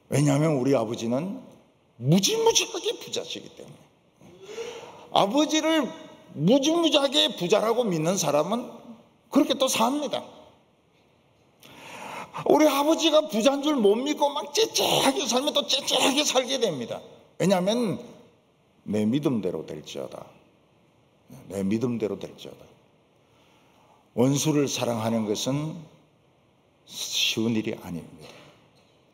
왜냐하면 우리 아버지는 무지무지하게 부자시기 때문에. 아버지를 무지무지하게 부자라고 믿는 사람은 그렇게 또 삽니다. 우리 아버지가 부자인 줄 못 믿고 막 째째하게 살면 또 째째하게 살게 됩니다. 왜냐하면 내 믿음대로 될지어다. 내 믿음대로 될지어다. 원수를 사랑하는 것은 쉬운 일이 아닙니다.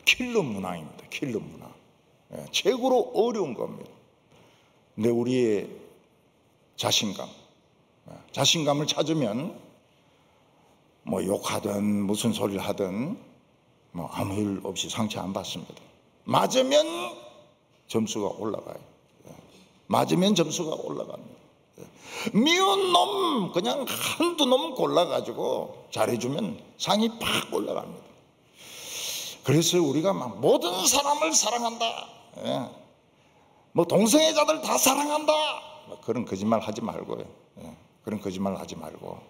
킬러 문항입니다. 킬러 문항. 최고로 어려운 겁니다. 근데 우리의 자신감을 찾으면 뭐 욕하든 무슨 소리를 하든 뭐 아무 일 없이 상처 안 받습니다. 맞으면 점수가 올라가요. 맞으면 점수가 올라갑니다. 미운 놈 그냥 한두 놈 골라가지고 잘해주면 상이 팍 올라갑니다. 그래서 우리가 막 모든 사람을 사랑한다, 뭐 동성애 자들 다 사랑한다, 그런 거짓말 하지 말고요. 그런 거짓말 하지 말고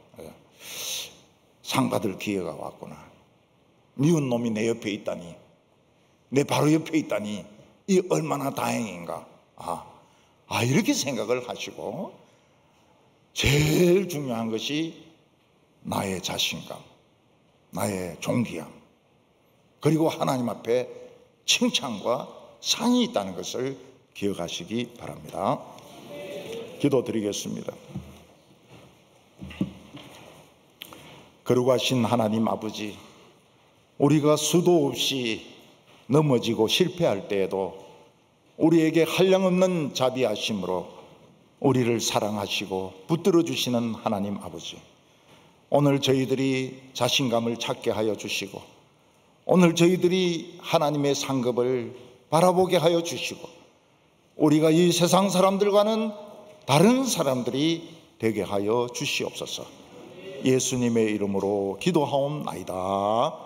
상 받을 기회가 왔구나. 미운 놈이 내 옆에 있다니, 내 바로 옆에 있다니, 이 얼마나 다행인가. 이렇게 생각을 하시고, 제일 중요한 것이 나의 자신감, 나의 존귀함, 그리고 하나님 앞에 칭찬과 상이 있다는 것을 기억하시기 바랍니다. 기도드리겠습니다. 거룩하신 하나님 아버지, 우리가 수도 없이 넘어지고 실패할 때에도 우리에게 한량없는 자비하심으로 우리를 사랑하시고 붙들어 주시는 하나님 아버지, 오늘 저희들이 자신감을 찾게 하여 주시고, 오늘 저희들이 하나님의 상급을 바라보게 하여 주시고, 우리가 이 세상 사람들과는 다른 사람들이 되게 하여 주시옵소서. 예수님의 이름으로 기도하옵나이다.